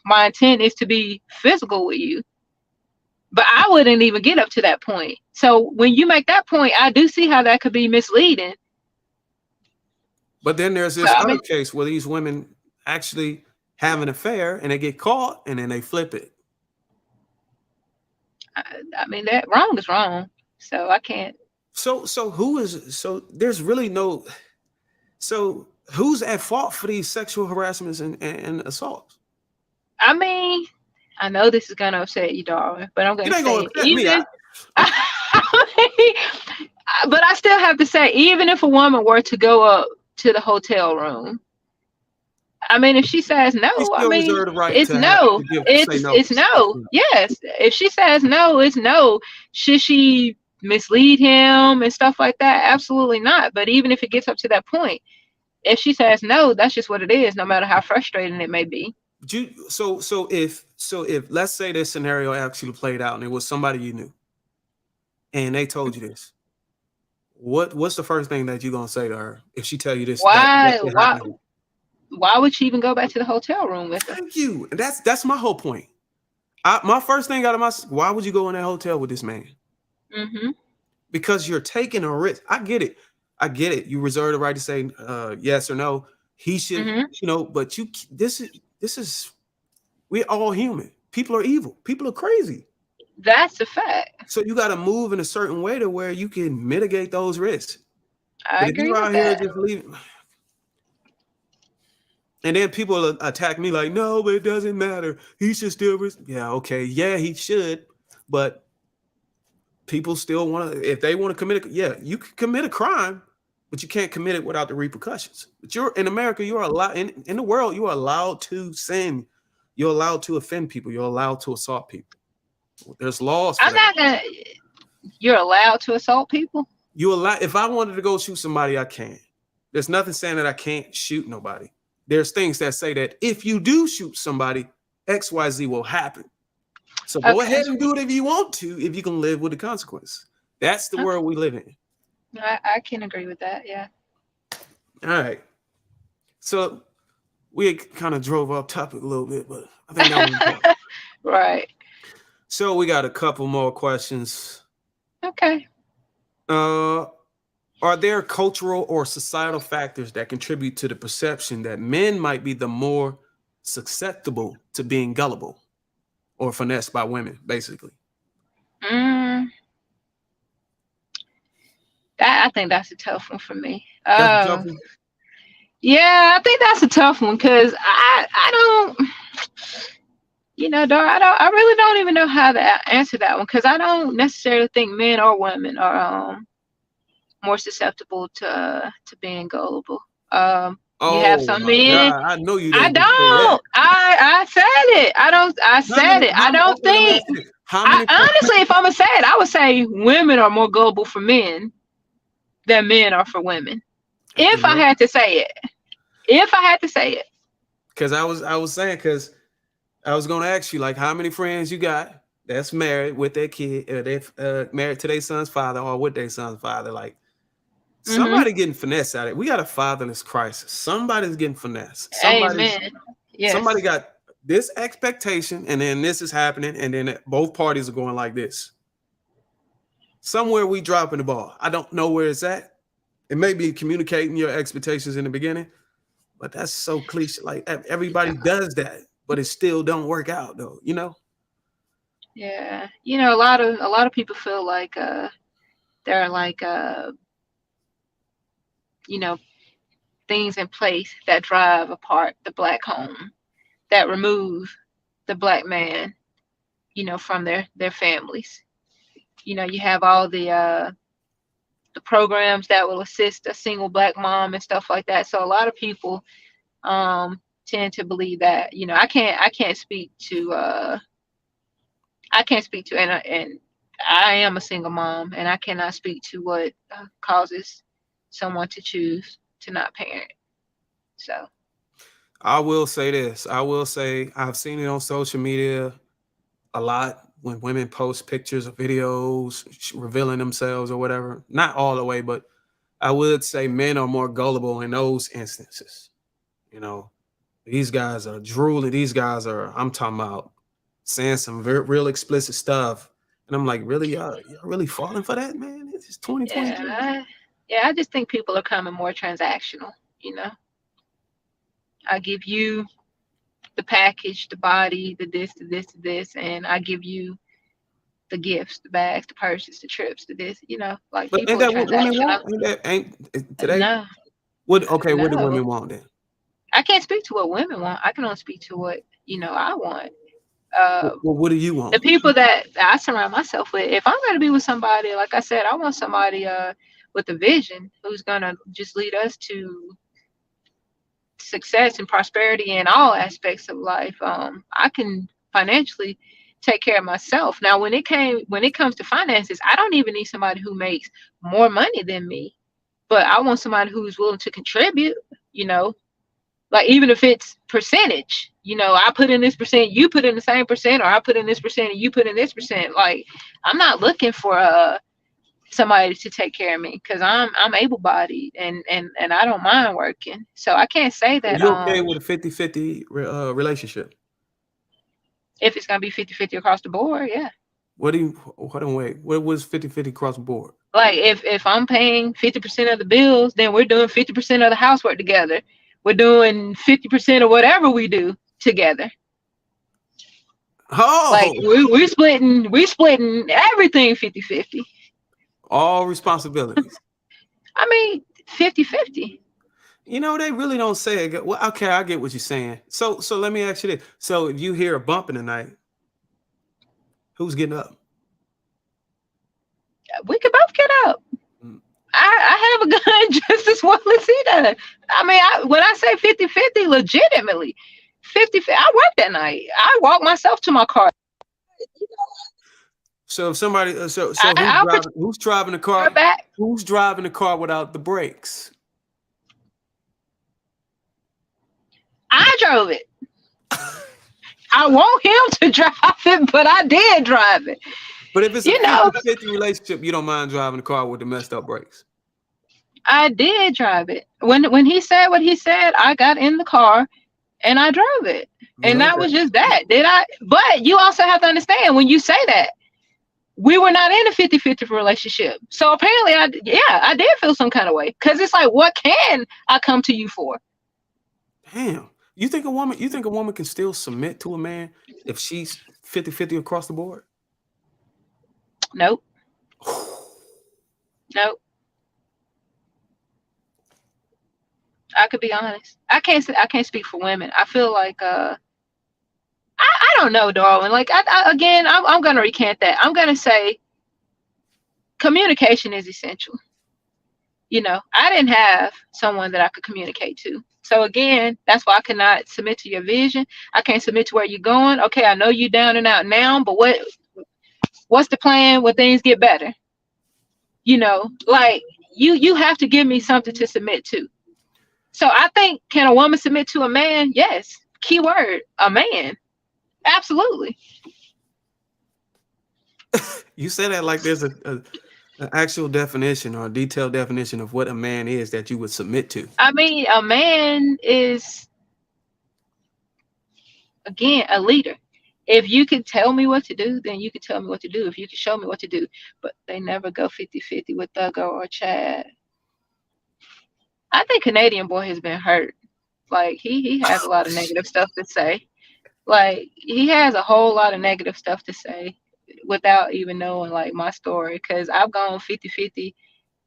my intent is to be physical with you. But I wouldn't even get up to that point. So when you make that point, I do see how that could be misleading. But then there's So this I other mean, case where these women actually have an affair and they get caught and then they flip it. I mean that wrong is wrong. So I can't. So there's really no so who's at fault for these sexual harassments and assaults? I mean, I know this is gonna upset you, darling, but I'm It gonna ain't gonna say it. upset me. Even, I'm but I still have to say, even if a woman were to go up to the hotel room, I mean, if she says she no, I still mean, reserve the right it's to have no. to give to say no. It's no. Yes. If she says no, it's no. Should she mislead him and stuff like that? Absolutely not. But even if it gets up to that point, if she says no, that's just what it is, no matter how frustrating it may be. So if let's say this scenario actually played out and it was somebody you knew and they told you this, what's the first thing that you're gonna say to her if she tell you this that Why it why happened? why would she even go back to the hotel room with her? Thank you. And that's my whole point. My first thing out of my why would you go in that hotel with this man? Hmm. Because you're taking a risk. I get it. I get it. You reserve the right to say yes or no. He should, Hmm. but this is we're all human. People are evil. People are crazy. That's a fact. So you got to move in a certain way to where you can mitigate those risks. I But if agree you're with out here that. just leaving, and then people attack me like, no, but it doesn't matter. He should still Yeah, okay. Yeah, he should. But people still want to, if they want to commit yeah, you can commit a crime, but you can't commit it without the repercussions. But you're in America, you're allowed in the world, you are allowed to sin. You're allowed to offend people. You're allowed to assault people. There's laws for I'm that. not gonna. You're allowed to assault people. You allow if I wanted to go shoot somebody, I can. There's nothing saying that I can't shoot nobody. There's things that say that if you do shoot somebody, XYZ will happen. So go Okay. ahead and do it if you want to, if you can live with the consequence. That's the Okay. world we live in. I can agree with that. Yeah. All right. So we kind of drove off topic a little bit, but I think that was important. Right. So we got a couple more questions. Okay. Uh, are there cultural or societal factors that contribute to the perception that men might be the more susceptible to being gullible or finessed by women, basically? Mm, that I think that's a tough one for me. That's a tough one. Yeah, I think that's a tough one because I don't, Dora, I really don't even know how to answer that one because I don't necessarily think men or women are more susceptible to being gullible. You have Oh some my men. God. I know you I ain't gonna say that. don't. I said it. I don't. I said it. I don't Okay, let me think. ask you this. How I many honestly, if I'm gonna say it, I would say women are more gullible for men than men are for women. you If I know, had to say it. If I had to say it. because I was saying because I was gonna ask you like how many friends you got that's married with their kid, they married to their son's father or with their son's father. Like Mm-hmm. somebody getting finessed at it. We got a fatherless crisis. Somebody's getting finessed. Amen. Somebody Yes. got this expectation, and then this is happening, and then both parties are going like this. Somewhere we dropping the ball. I don't know where it's at. It may be communicating your expectations in the beginning, but that's so cliche. Like everybody does that, but it still don't work out though. Yeah. A lot of people feel like they're like you know things in place that drive apart the black home, that remove the black man, from their families. You have all the programs that will assist a single black mom and stuff like that. So a lot of people tend to believe that. I can't speak to and I am a single mom, and I cannot speak to what causes someone to choose to not parent. So I will say this. I will say I've seen it on social media a lot when women post pictures or videos revealing themselves or whatever. Not all the way, but I would say men are more gullible in those instances. You know, these guys are drooling. These guys are, I'm talking about saying some real explicit stuff. And I'm like, really? Y'all really falling for that, man? It's 2023. yeah, I just think people are coming more transactional. You know, I give you the package, the body, the this, the this, the this, and I give you the gifts, the bags, the purses, the trips, the this. Like But ain't people are that what women transactional. want? Ain't today? No, What okay, what do no, women want then? I can't speak to what women want. I can only speak to what I want. Uh, Well, what do you the want? people that I surround myself with. If I'm going to be with somebody, like I said, I want somebody with a vision who's going to just lead us to success and prosperity in all aspects of life. I can financially take care of myself. Now, when it comes to finances, I don't even need somebody who makes more money than me, but I want somebody who's willing to contribute. You know, like even if it's percentage, I put in this percent, you put in the same percent, or I put in this percent and you put in this percent. Like I'm not looking for somebody to take care of me because I'm able bodied and I don't mind working. So I can't say Are that you okay with a 50-50 relationship? if it's gonna be 50-50 across the board, yeah. What do you hold on, wait. What was 50-50 across the board? Like if I'm paying 50% of the bills, then we're doing 50% of the housework together. We're doing 50% of whatever we do together. Like Oh, we splitting everything 50-50. all responsibilities. I mean 50-50. You know, they really don't say it. Well, okay, I get what you're saying. So let me ask you this. So if you hear a bump in the night, who's getting up? We could both get up. Mm. I have a gun just as well as he does. I mean, when I say 50-50, legitimately 50-50. I worked that night. I walked myself to my car. So if somebody, so I'll protect who's driving the her car? back. Who's driving the car without the brakes? I drove it. I want him to drive it, but I did drive it. But if it's a You know, 50-50 relationship, you don't mind driving the car with the messed up brakes. I did drive it. When he said what he said, I got in the car and I drove it. You And love that that. was just that. Did I? But you also have to understand when you say that, we were not in a 50-50 relationship. So apparently, I did feel some kind of way. Because it's like, what can I come to you for? Damn. You think a woman can still submit to a man if she's 50-50 across the board? Nope. Nope. I could be honest. I can't speak for women. I feel like I don't know, Darwin. Like again, I'm gonna recant that. I'm gonna say communication is essential. I didn't have someone that I could communicate to. So again, that's why I cannot submit to your vision. I can't submit to where you're going. Okay, I know you down and out now, but what's the plan when things get better? Like you have to give me something to submit to. So I think, can a woman submit to a man? Yes. Keyword, a man. Absolutely. You say that like there's an actual definition or a detailed definition of what a man is that you would submit to. I mean, a man is, again, a leader. If you can tell me what to do, then you can tell me what to do. If you can show me what to do. But they never go 50-50 with Thugger or Chad. I think Canadian boy has been hurt. Like he has a lot of negative stuff to say. Like he has a whole lot of negative stuff to say without even knowing like my story. Cause I've gone 50-50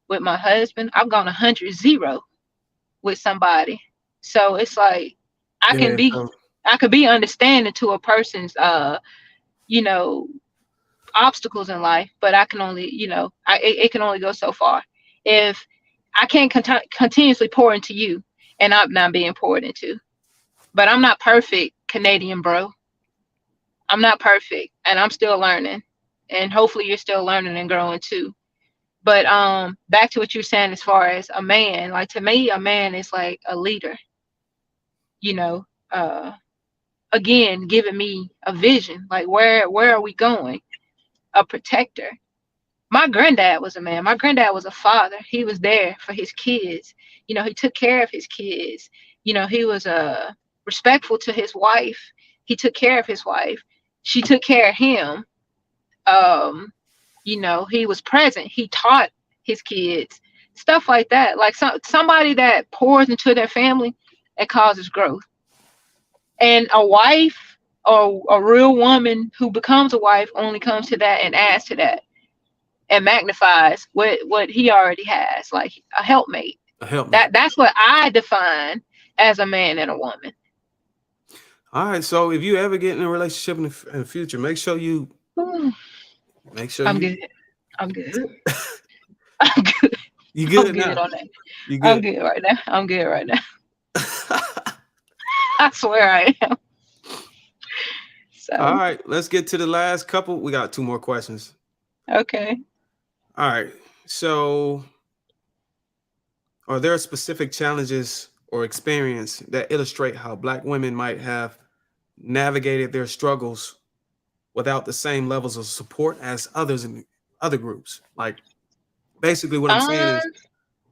with my husband. I've gone 100-0 with somebody. So it's like I can Yeah. be So I could be understanding to a person's you know, obstacles in life, but I can only, it can only go so far. If I can't continuously pour into you and I'm not being poured into. But I'm not perfect, Canadian bro. I'm not perfect and I'm still learning. And hopefully you're still learning and growing too. But back to what you're saying as far as a man, like to me, a man is like a leader, you know, uh again, giving me a vision, like where are we going? A protector. My granddad was a man. My granddad was a father. He was there for his kids. He took care of his kids. He was respectful to his wife. He took care of his wife. She took care of him. He was present. He taught his kids stuff like that. Like somebody that pours into their family, it causes growth. And a wife or a real woman who becomes a wife only comes to that and adds to that and magnifies what he already has, like a helpmate. a helpmate. That's what I define as a man and a woman. All right. So if you ever get in a relationship in the future, make sure you Ooh, make sure I'm you good. I'm good. good. I'm good. You I'm good good now. on that. You I'm good. good right now. I'm good right now. I swear I am. All So right. Let's get to the last couple. We got two more questions. okay. All right. So are there specific challenges or experience that illustrate how Black women might have navigated their struggles without the same levels of support as others in other groups? Like basically what I'm saying is Um.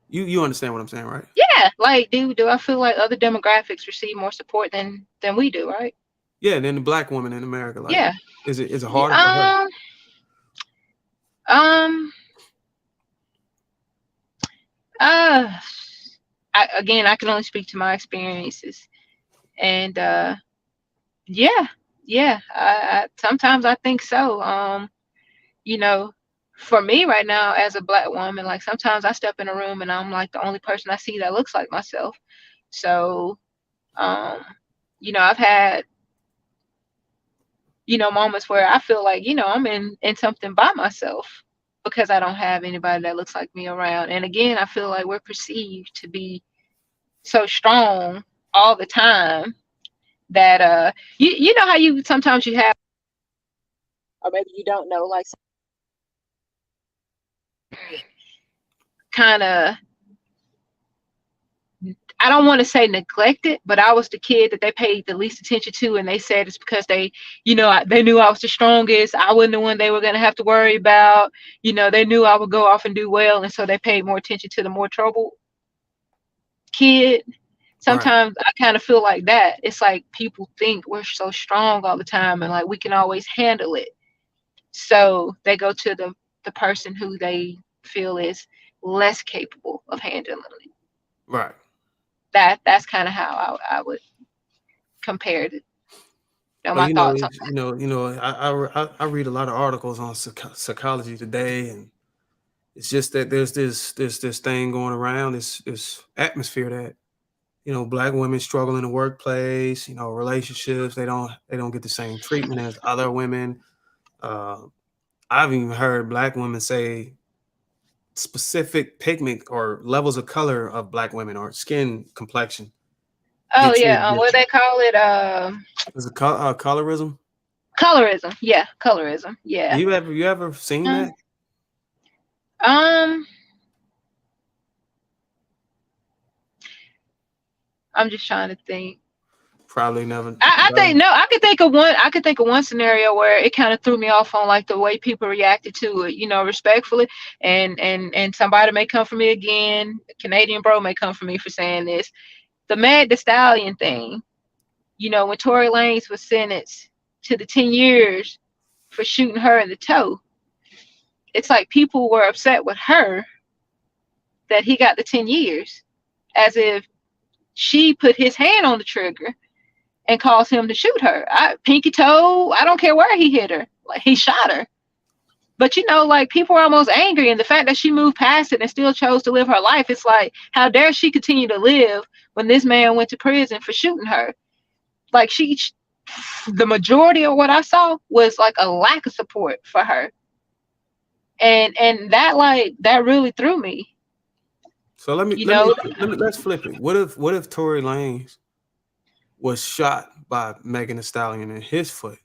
you understand what I'm saying, right? Yeah. Like, do I feel like other demographics receive more support than we do? Right. Yeah, and then the Black woman in America, like Yeah. is it Yeah. harder for her? Um. Uh. Again, I can only speak to my experiences, and yeah, yeah. Sometimes I think so. You know, for me right now as a Black woman, like sometimes I step in a room and I'm like the only person I see that looks like myself. So, um, I've had moments where I feel like I'm in something by myself because I don't have anybody that looks like me around. And again, I feel like we're perceived to be so strong all the time that you know how you sometimes you have, or maybe you don't know, like kind of, I don't want to say neglected, but I was the kid that they paid the least attention to, and they said it's because they knew I was the strongest. I wasn't the one they were gonna have to worry about. They knew I would go off and do well, and so they paid more attention to the more troubled kid. Right. Sometimes I kind of feel like that. It's like people think we're so strong all the time, and like we can always handle it. So they go to the person who they feel is less capable of handling it. Right. That's kind of how I would compare it. Well, My thoughts on I read a lot of articles on psychology today, and it's just that there's this thing going around, this atmosphere that Black women struggle in the workplace, relationships. They don't get the same treatment as other women. Uh, I've even heard Black women say specific pigment or levels of color of Black women or skin complexion oh get yeah, treated what they different. call it, Is it colorism? colorism. Yeah, colorism. Yeah. You ever seen Mm, that? um, I'm just trying to think. Probably never. I think no, I could think of one. I could think of one scenario where it kind of threw me off on like the way people reacted to it. Respectfully, and somebody may come for me again. A Canadian bro may come for me for saying this. The Mad the Stallion thing. When Tory Lanez was sentenced to the 10 years for shooting her in the toe, it's like people were upset with her that he got the 10 years, as if she put his hand on the trigger and caused him to shoot her. Pinky toe, I don't care where he hit her. Like he shot her. But like people are almost angry, and the fact that she moved past it and still chose to live her life, it's like, how dare she continue to live when this man went to prison for shooting her? Like the majority of what I saw was like a lack of support for her, and that really threw me. So You know, let's flip it. What if Tory Lanez was shot by Megan Thee Stallion in his foot?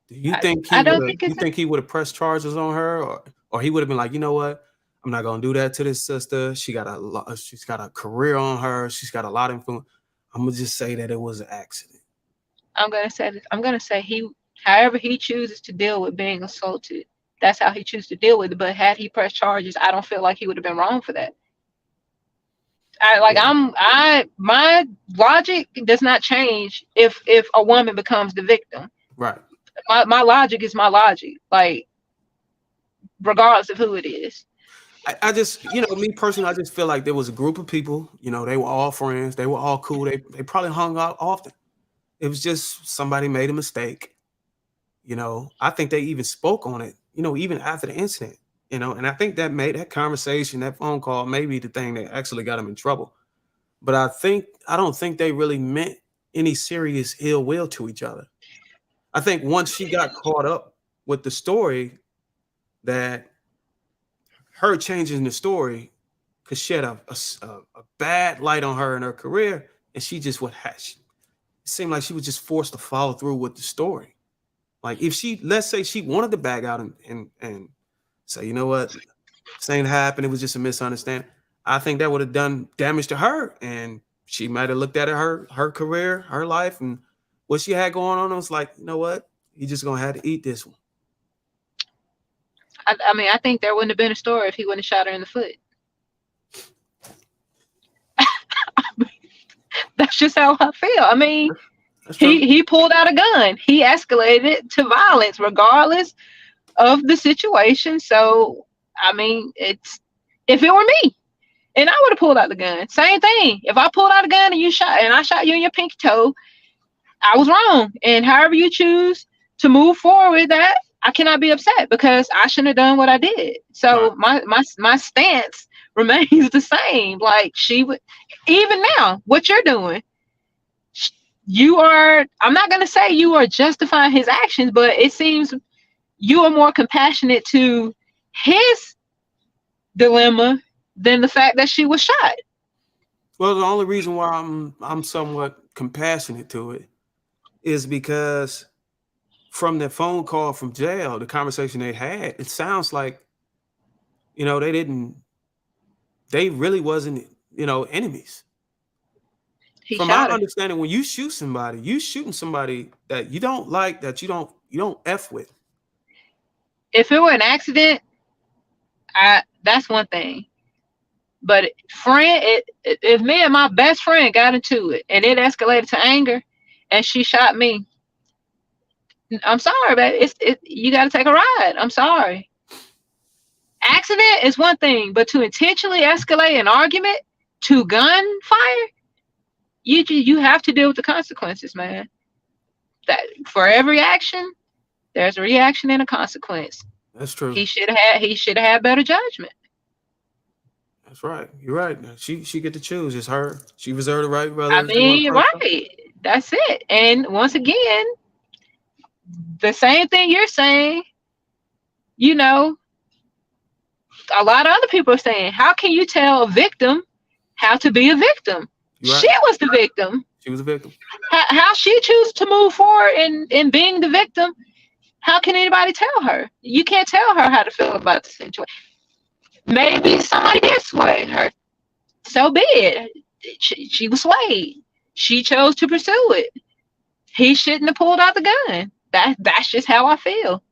Do you think I don't think you think he would have pressed charges on her, or he would have been like, you know what, I'm not gonna do that to this sister. She's got a career on her. She's got a lot of influence. I'm gonna just say that it was an accident. I'm gonna say this. I'm gonna say however he chooses to deal with being assaulted, that's how he chooses to deal with it. But had he pressed charges, I don't feel like he would have been wrong for that. Yeah. My logic does not change if a woman becomes the victim. Right. My logic is my logic, like regardless of who it is. I just, me personally, I just feel like there was a group of people, they were all friends, they were all cool, they probably hung out often. It was just somebody made a mistake. I think they even spoke on it, even after the incident, and I think that made that conversation, that phone call, maybe the thing that actually got them in trouble. But I don't think they really meant any serious ill will to each other. I think once she got caught up with the story, that her changing the story, because she had a bad light on her in her career, and she just it seemed like she was just forced to follow through with the story. Like if let's say she wanted to back out and say, you know what, this ain't happened, it was just a misunderstanding, I think that would have done damage to her, and she might have looked at her career, her life, and what she had going on, and was like, you know what, you just gonna have to eat this one. I mean, I think there wouldn't have been a story if he wouldn't have shot her in the foot. That's just how I feel. I mean, he pulled out a gun. He escalated it to violence, regardless of the situation. So, I mean, if it were me, and I would have pulled out the gun. Same thing. If I pulled out a gun and I shot you in your pinky toe, I was wrong. And however you choose to move forward with that, I cannot be upset because I shouldn't have done what I did. So my stance remains the same. Like she would, even now, what you're doing, I'm not going to say you are justifying his actions, but it seems you are more compassionate to his dilemma than the fact that she was shot. Well, the only reason why I'm somewhat compassionate to it is because from the phone call from jail, the conversation they had, it sounds like, they really wasn't, enemies. From my understanding, when you shoot somebody, you shooting somebody that you don't like, that you don't F with. If it were an accident, that's one thing. But if me and my best friend got into it and it escalated to anger and she shot me, I'm sorry, baby. You got to take a ride. I'm sorry. Accident is one thing, but to intentionally escalate an argument to gunfire, you have to deal with the consequences, man. That for every action, there's a reaction and a consequence. That's true. He should have had better judgment. That's right. You're right. She get to choose. It's her. She reserved the right. Brother. I mean, right. That's it. And once again, the same thing you're saying, a lot of other people are saying, how can you tell a victim how to be a victim? Right. She was the victim. She was a victim. How she chooses to move forward in being the victim, how can anybody tell her? You can't tell her how to feel about the situation. Maybe somebody did sway her. So be it. She was swayed. She chose to pursue it. He shouldn't have pulled out the gun. That's just how I feel.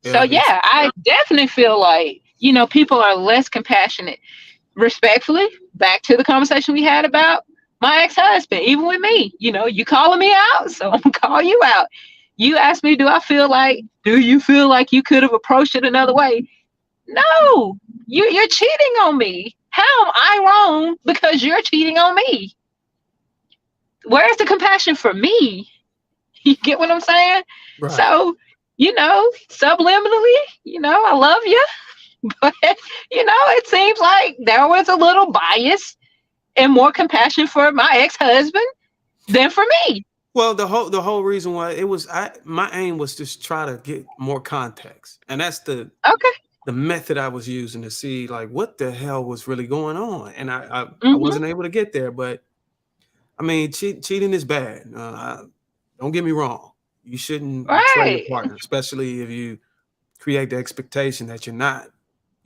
Yeah, so yeah, I definitely feel like, people are less compassionate. Respectfully, back to the conversation we had about my ex-husband, even with me, you calling me out, so I'm gonna call you out. You asked me, do you feel like you could have approached it another way? No, you're cheating on me. How am I wrong because you're cheating on me? Where's the compassion for me? You get what I'm saying? Right. So, subliminally, I love you. But, it seems like there was a little bias and more compassion for my ex-husband than for me. Well, the whole reason why it was my aim was just try to get more context, and that's Okay. the method I was using to see like what the hell was really going on, and I Mm-hmm. wasn't able to get there. But I mean, cheating is bad. Don't get me wrong. You shouldn't betray your Right. partner, especially if you create the expectation that you're not,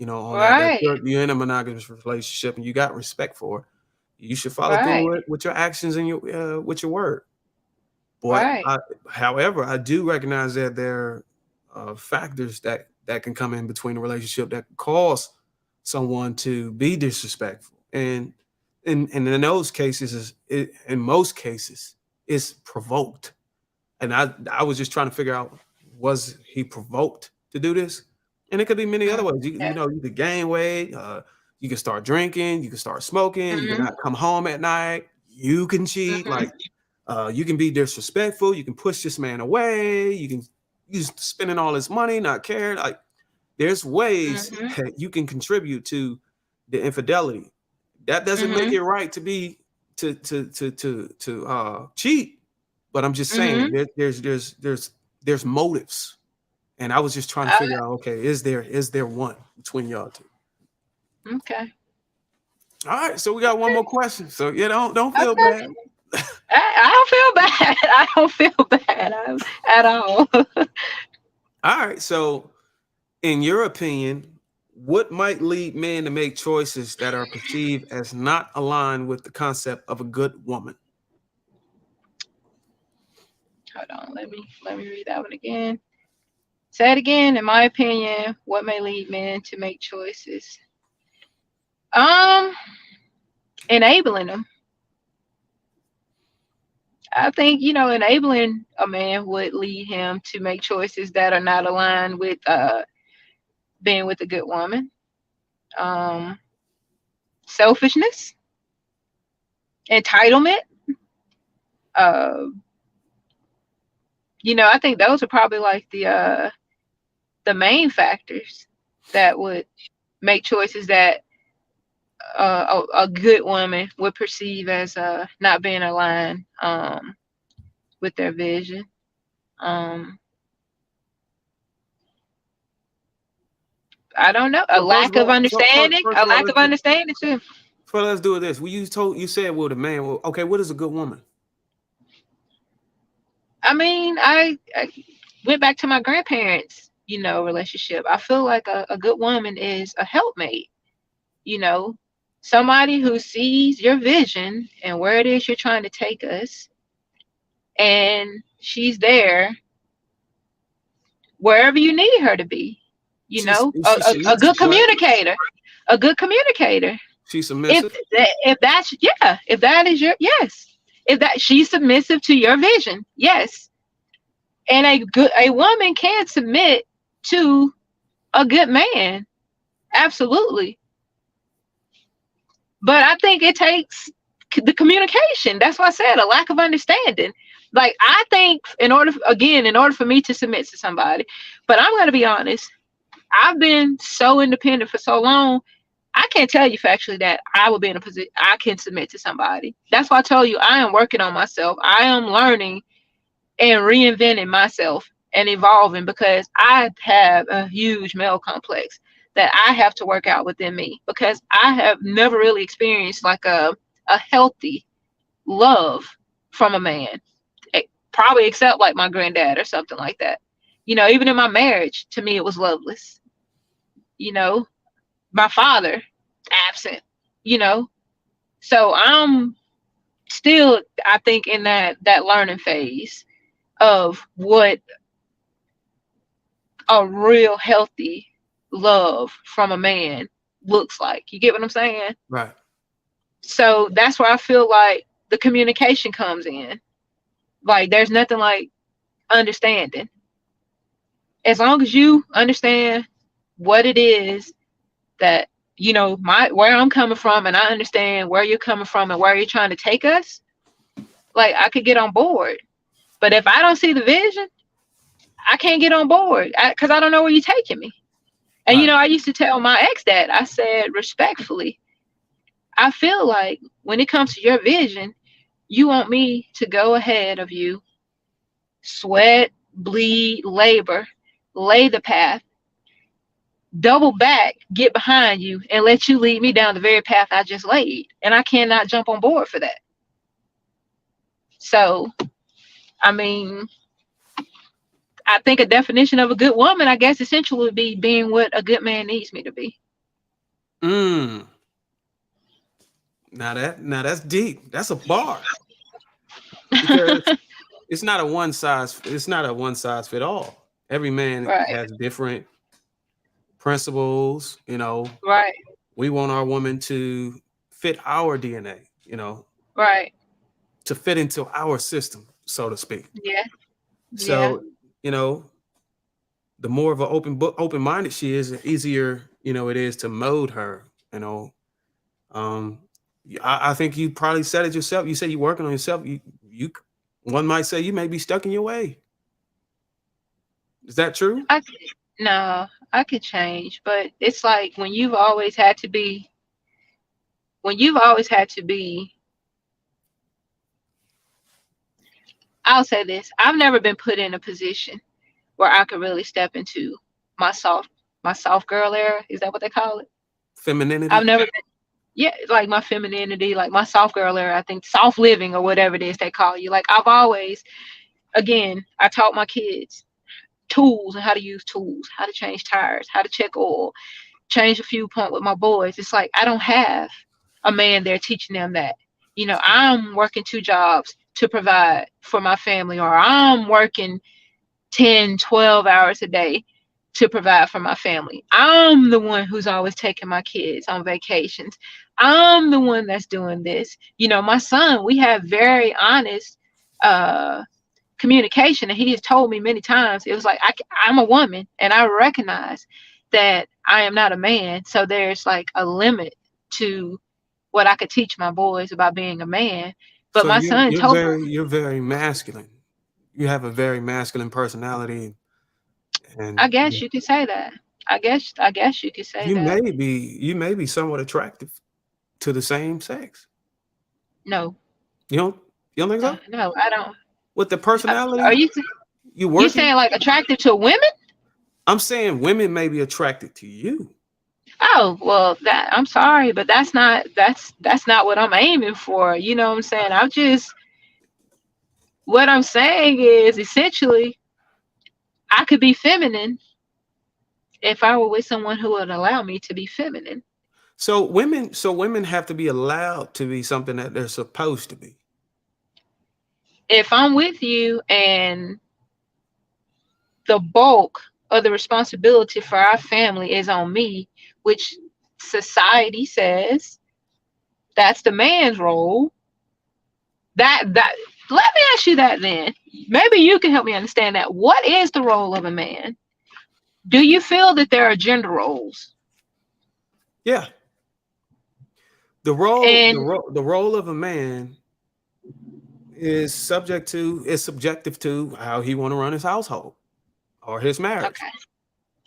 on that Right. you're in a monogamous relationship and you got respect for it. You should follow Right. through with your actions and your with your word. But Right. however, I do recognize that there are factors that can come in between a relationship that can cause someone to be disrespectful, and in those cases, in most cases, it's provoked. And I was just trying to figure out, was he provoked to do this? And it could be many other ways. Yeah. You could gain weight. You can start drinking. You can start smoking. You can Mm-hmm. not come home at night. You can cheat. Mm-hmm. Like you can be disrespectful. You can push this man away. You can use spending all his money, not care. Like there's ways Mm-hmm. that you can contribute to the infidelity. That doesn't make Mm-hmm. it right to be to cheat. But I'm just saying Mm-hmm. there's motives, and I was just trying to Uh, figure out, okay, is there one between y'all two? okay. All right, so we got one more question. So yeah, don't feel Okay. bad. I don't feel bad. I don't feel bad at all. All right, so in your opinion, what might lead men to make choices that are perceived as not aligned with the concept of a good woman? Hold on. Let me read that one again. Say it again. In my opinion, what may lead men to make choices? Um, Enabling them. I think, enabling a man would lead him to make choices that are not aligned with being with a good woman. Um, Selfishness, entitlement. Uh, I think those are probably like the main factors that would make choices that a good woman would perceive as not being aligned with their vision. Um, I don't know. A So first lack of of all, understanding. first A of all, lack of understanding too. let's do this. You said well the man. Well, okay, what is a good woman? I mean, I went back to my grandparents, relationship. I feel like a good woman is a helpmate, you know, somebody who sees your vision and where it is you're trying to take us, and she's there wherever you need her to be. She's A submissive, good right? communicator, a good communicator. She's If submissive. if that's yeah, if that is your yes, if that she's submissive to your vision, yes, and a woman can submit to a good man, absolutely. But I think it takes the communication. That's why I said a lack of understanding. Like I think in order for me to submit to somebody, but I'm going to be honest, I've been so independent for so long. I can't tell you factually that I would be in a position I can submit to somebody. That's why I told you I am working on myself. I am learning and reinventing myself and evolving because I have a huge male complex that I have to work out within me because I have never really experienced like a healthy love from a man. Probably except like my granddad or something like that. Even in my marriage, to me it was loveless. You know, my father absent, you know. So I'm still I think in that learning phase of what a real healthy love from a man looks like. You get what I'm saying? Right. So that's where I feel like the communication comes in. Like there's nothing like understanding. As long as you understand what it is that my where I'm coming from and I understand where you're coming from and where you're trying to take us, like I could get on board. But if I don't see the vision, I can't get on board because I don't know where you're taking me. And Right. I used to tell my ex that. I said respectfully, I feel like when it comes to your vision, you want me to go ahead of you, sweat, bleed, labor, lay the path, double back, get behind you, and let you lead me down the very path I just laid. And I cannot jump on board for that. So, I mean, I think a definition of a good woman, I guess, essentially would be being what a good man needs me to be. Mm. Now that's deep. That's a bar because it's not a one size fit all. Every man Right, has different principles. right, We want our woman to fit our DNA. right. To fit into our system, so to speak. Yeah, yeah. So, you know, the more of an open book, open minded she is, the easier it is to mold her. Um, I think you probably said it yourself. You said you're working on yourself. You one might say you may be stuck in your way. Is that true? I could, no, I could change, but it's like when you've always had to be, I'll say this, I've never been put in a position where I could really step into my soft, my soft girl era. Is that what they call it? I've Femininity. never been, yeah, like my femininity, like my soft girl era, I think soft living or whatever it is they call you. Like I've always, again, I taught my kids tools and how to use tools, how to change tires, how to check oil, change a few point with my boys. It's like I don't have a man there teaching them that. I'm working two jobs to provide for my family, or I'm working 10, 12 hours a day to provide for my family. I'm the one who's always taking my kids on vacations. I'm the one that's doing this. My son, we have very honest uh communication, and he has told me many times, it was like I'm a woman and I recognize that I am not a man, so there's like a limit to what I could teach my boys about being a man. But So my son told me, you're very masculine. You have a very masculine personality, I and guess you could say that. I guess you could say that. you may be somewhat attractive to the same sex. No, You don't you don't think no, so? no, I don't. With the Are personality, you you working. saying like attracted to women? I'm saying women may be attracted to you. Oh, well, that I'm sorry, but that's not what I'm aiming for. You know what I'm saying? What I'm saying is essentially I could be feminine if I were with someone who would allow me to be feminine. So women have to be allowed to be something that they're supposed to be. If I'm with you and the bulk of the responsibility for our family is on me, which society says that's the man's role, that let me ask you that then. Maybe you can help me understand that. What is the role of a man? Do you feel that there are gender roles? Yeah. And The role of a man is subjective to how he want to run his household or his marriage. okay,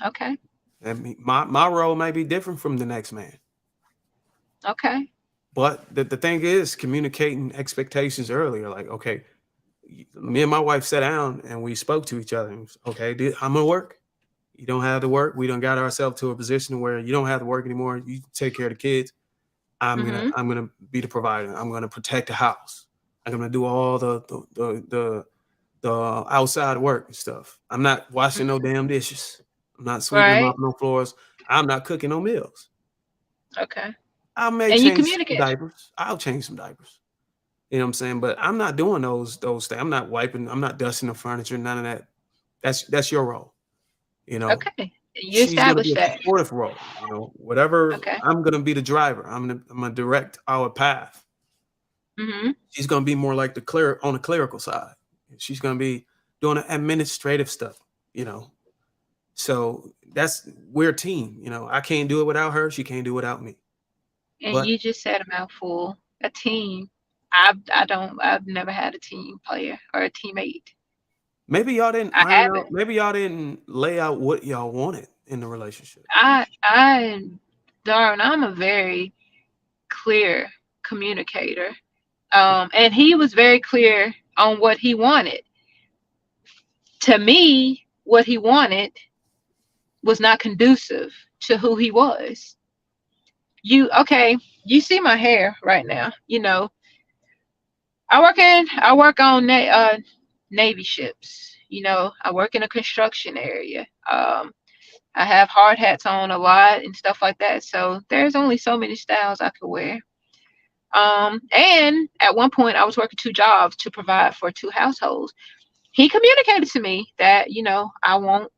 okay, And my role may be different from the next man. okay. But the thing is communicating expectations earlier. Like, okay, me and my wife sat down and we spoke to each other. And okay, I'm gonna work. You don't have to work. We don't got ourselves to a position where you don't have to work anymore. You take care of the kids. Mhm. I'm gonna be the provider. I'm gonna protect the house. I'm gonna do all the outside work and stuff. I'm not washing no damn dishes. I'm not sweeping and Right. mopping no floors. I'm not cooking no meals. Okay. I may And you change some communicate. diapers. I'll change some diapers. You know what I'm saying? But I'm not doing those things. I'm not wiping. I'm not dusting the furniture. None of that. That's your role. You know, Okay. You she's gonna be establish a that. supportive role. Whatever. Okay. I'm gonna be the driver. I'm gonna direct our path. Mhm. She's gonna be more like the clear on the clerical side. She's gonna be doing the administrative stuff. You know, so we're a team. I can't do it without her. She can't do it without me. And But you just said a mouthful. A team. I've never had a team player or a teammate. Maybe y'all didn't I iron haven't. out. Maybe y'all didn't lay out what y'all wanted in the relationship. I darn, I'm a very clear communicator. And he was very clear on what he wanted. To me, what he wanted was not conducive to who he was. Okay, you see my hair right now. I work on navy ships. I work in a construction area. I have hard hats on a lot and stuff like that. So there's only so many styles I could wear. And at one point I was working two jobs to provide for two households. He communicated to me that, I want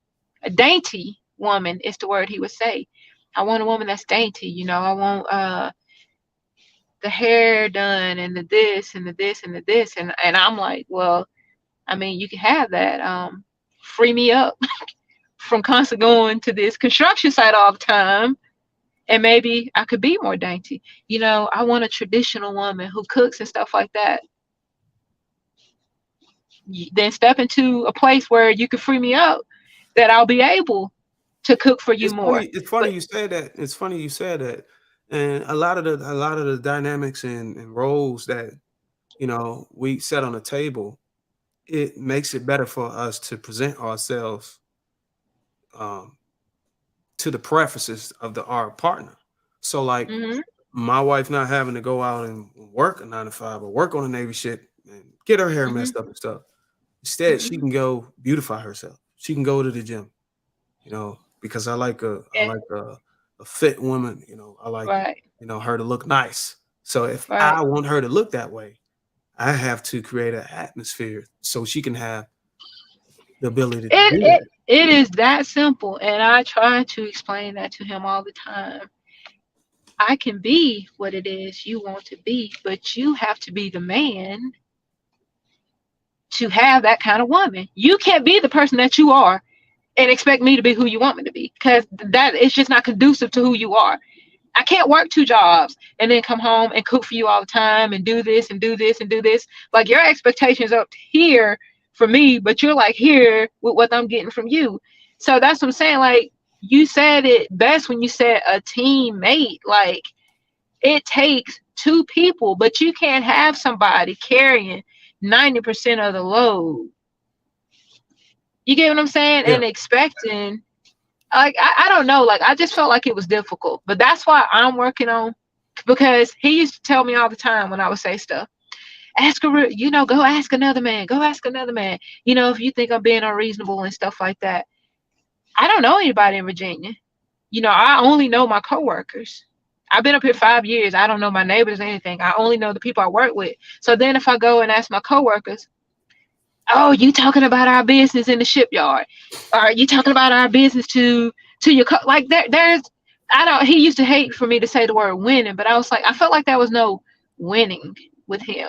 a dainty woman is the word he would say. I want a woman that's dainty. I want the hair done and the this and the this and the this. And I'm like, well, I mean, you can have that. Free me up from constantly going to this construction site all the time. And maybe I could be more dainty. I want a traditional woman who cooks and stuff like that. Then step into a place where you can free me up, that I'll be able to cook for you It's more. funny. It's funny But you said that. It's funny you said that. And a lot of the dynamics and roles that we set on the table, it makes it better for us to present ourselves um, to the preferences of our partner. So like hmm my wife not having to go out and work a 9 to 5 or work on a Navy ship and get her hair hmm messed up and stuff. Instead, she hmm can go beautify herself. She can go to the gym, because I yeah, like a fit woman. I like right, her to look nice. So if right. I want her to look that way, I have to create an atmosphere so she can have the ability to It do it that. it is that simple, and I try to explain that to him all the time. I can be what it is you want to be, but you have to be the man to have that kind of woman. You can't be the person that you are and expect me to be who you want me to be, because that is just not conducive to who you are. I can't work two jobs and then come home and cook for you all the time and do this and do this and do this. Like, your expectations up here for me, but you're like here with what I'm getting from you. So that's what I'm saying. Like, you said it best when you said a teammate. Like, it takes two people, but you can't have somebody carrying 90% of the load. You get what I'm saying? Yeah. And expecting, like, I don't know, like, I just felt like it was difficult. But that's why I'm working on, because he used to tell me all the time when I would say stuff, ask a go ask another man, go ask another man, if you think I'm being unreasonable and stuff like that. I don't know anybody in Virginia. I only know my coworkers. I've been up here 5 years. I don't know my neighbors or anything. I only know the people I work with. So then if I go and ask my coworkers, oh, you talking about our business in the shipyard? Are you talking about our business to your like there's I don't he used to hate for me to say the word winning, but I was like, I felt like there was no winning with him.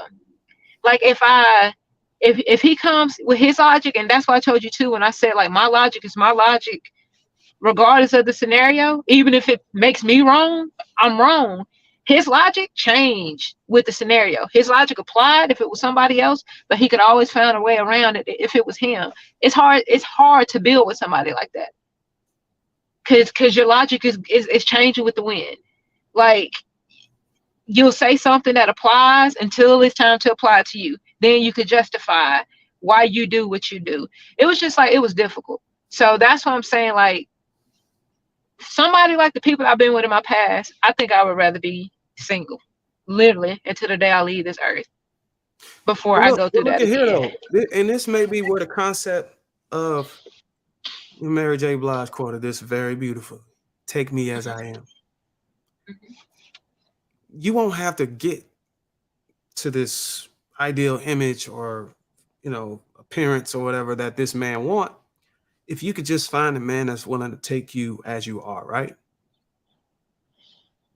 Like, if he comes with his logic, and that's why I told you too when I said, like, my logic is my logic regardless of the scenario, even if it makes me wrong, I'm wrong. His logic changed with the scenario. His logic applied if it was somebody else, but he could always find a way around it if it was him. It's hard to build with somebody like that. Cause your logic is changing with the wind. Like, you'll say something that applies until it's time to apply to you. Then you could justify why you do what you do. It was just like, it was difficult. So that's what I'm saying. Like, somebody like the people I've been with in my past, I think I would rather be single, literally, until the day I leave this earth before Well, I look, go well, through look that at here again. though, and this may be where the concept of Mary J. Blige quoted this very beautiful. Take me as I am. You won't have to get to this ideal image or appearance or whatever that this man want if you could just find a man that's willing to take you as you are, right?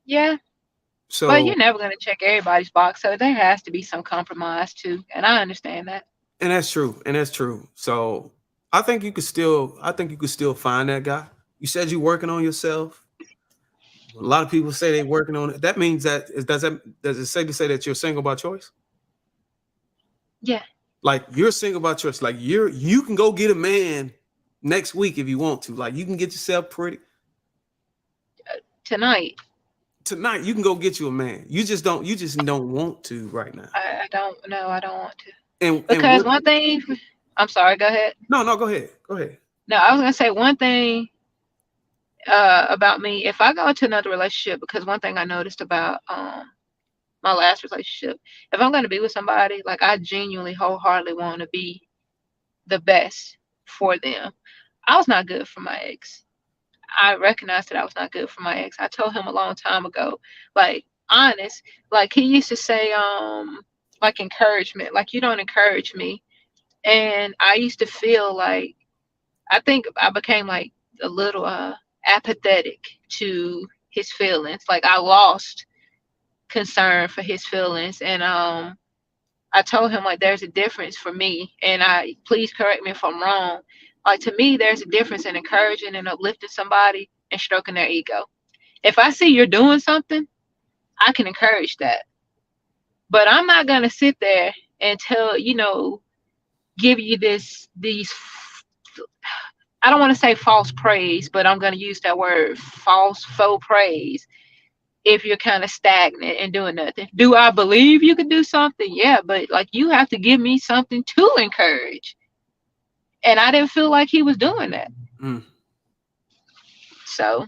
Yeah, but So, you're never going to check everybody's box, so there has to be some compromise too, and I understand that. and that's true, and that's true. So I think you could still find that guy. You said you're working on yourself. A lot of people say they're working on it. That means does it safe to say that you're single by choice? Yeah. Like you're single by choice. Like you can go get a man next week if you want to. Like you can get yourself pretty Tonight. tonight. You can go get you a man. You just don't want to right now. I don't know. I don't want to. And Because what? one thing, I'm sorry, go ahead. No, go ahead. Go ahead. No, I was gonna say one thing about me. If I go into another relationship, because one thing I noticed about my last relationship, if I'm gonna be with somebody, like I genuinely, wholeheartedly want to be the best for them. I was not good for my ex. I recognized that I was not good for my ex. I told him a long time ago, like honest, like he used to say, like encouragement, like you don't encourage me. And I used to feel like I think I became like a little apathetic to his feelings. Like I lost concern for his feelings. And I told him like there's a difference for me, and I please correct me if I'm wrong. Like to me, there's a difference in encouraging and uplifting somebody and stroking their ego. If I see you're doing something, I can encourage that. But I'm not gonna sit there and tell, give you these I don't want to say false praise, but I'm gonna use that word false faux praise if you're kind of stagnant and doing nothing. Do I believe you could do something? Yeah, but like you have to give me something to encourage. And I didn't feel like he was doing that. Mm. So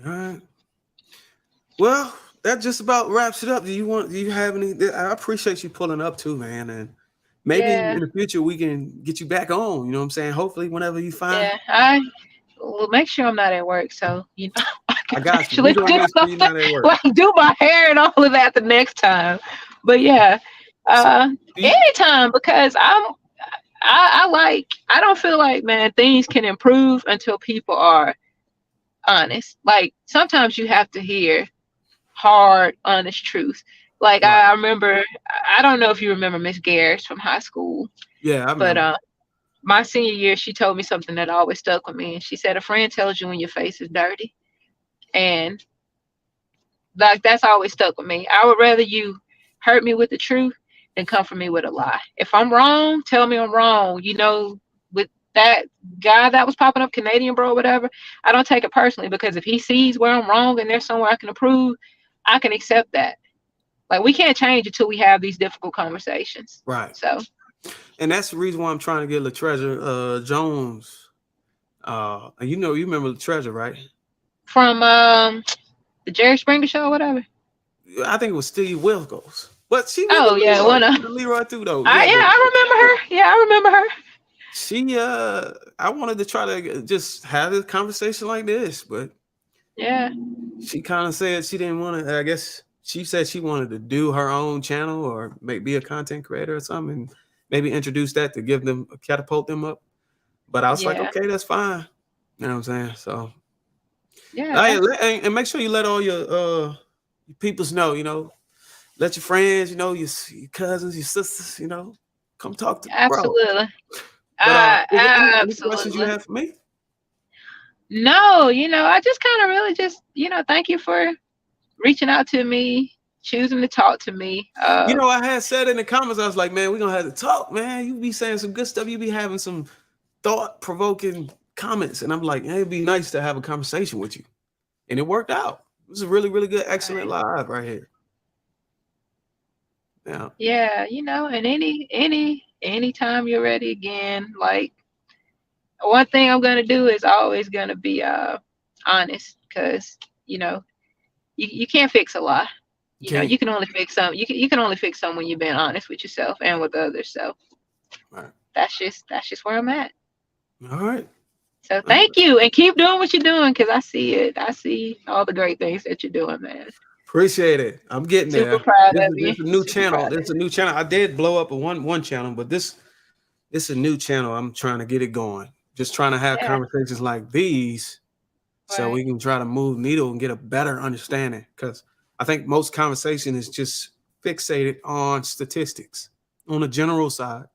All right. Well, that just about wraps it up. Do you have any? I appreciate you pulling up too, man. And maybe in yeah, the future we can get you back on. You know what I'm saying? Hopefully, whenever you find, yeah. I will make sure I'm not at work, so I I can got you. actually We're gonna do make sure you're something not at work. like do my hair and all of that the next time. But yeah, So, uh, do you, anytime because I don't feel like man things can improve until people are honest. Like sometimes you have to hear hard, honest truth. Like right? I remember, I don't know if you remember Miss Garris from high school, Yeah, I but remember. my senior year, she told me something that always stuck with me. And she said, "A friend tells you when your face is dirty," and like that's always stuck with me. I would rather you hurt me with the truth than come for me with a lie. If I'm wrong, tell me I'm wrong. With that guy that was popping up, Canadian bro, or whatever, I don't take it personally because if he sees where I'm wrong and there's somewhere I can improve, I can accept that. Like we can't change until we have these difficult conversations. Right, So and that's the reason why I'm trying to get LaTreasure Jones. And you remember LaTreasure, right? from the Jerry Springer show, or whatever. I think it was Steve Wilkos, but she was Oh yeah, one of The Leroy too, though. I Yeah, yeah, but I remember her. Yeah, I remember her. she I wanted to try to just have a conversation like this, but Yeah, she kind of said she didn't want to. I guess she said she wanted to do her own channel or maybe be a content creator or something, and maybe introduce that to give them catapult them up. But I was like, yeah, okay, that's fine. You know what I'm saying? So, yeah. hey, That's and make sure you let all your peoples know. Let your friends, your cousins, your sisters, come talk to bro. absolutely. But is there any questions you Absolutely. have for me? No, I just kind of really just, thank you for reaching out to me, choosing to talk to me. I had said in the comments, I was like, man, we're gonna have to talk, man. You be saying some good stuff. You be having some thought-provoking comments. And I'm like, hey, it'd be nice to have a conversation with you. And it worked out. It was a really, really good, excellent Right. live right here. Yeah. Yeah, and anytime you're ready again, like one thing I'm gonna do is always gonna be honest, because you know you can't fix a lie. Okay. You can only fix some. You can only fix some when you've been honest with yourself and with others. So All right. that's just where I'm at. All right. So All thank right. you and keep doing what you're doing because I see it. I see all the great things that you're doing, man. Appreciate it. I'm getting Super there. proud This of is you. this is a new Super channel. proud This of is a new channel. I did blow up a one channel, but this is a new channel. I'm trying to get it going. Just trying to have you. Yeah, conversations like these so right. we can try to move needle and get a better understanding. Because I think most conversation is just fixated on statistics on the general side.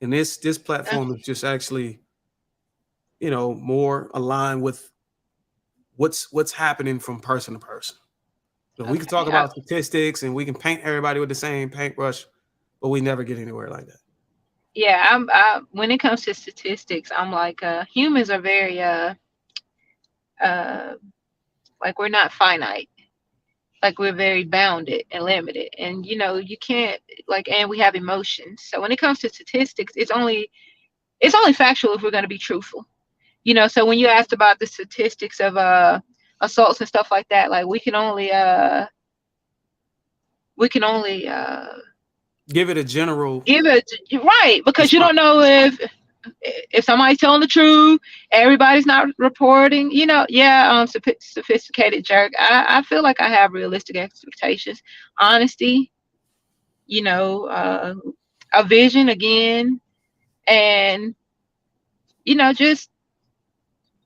And this Uh, platform is just actually, more aligned with what's happening from person to person. So we can talk okay. about statistics and we can paint everybody with the same paintbrush, but we never get anywhere like that. Yeah, when it comes to statistics, I'm like, humans are very uh like we're not finite. Like we're very bounded and limited. And you can't like and we have emotions. So when it comes to statistics, it's only factual if we're gonna be truthful. So when you asked about the statistics of assaults and stuff like that, like we can only Give it a general. give it right, because you Response. don't know if somebody's telling the truth. Everybody's not reporting. Yeah. Sophisticated jerk. I feel like I have realistic expectations, honesty. You know, uh, a vision again, and just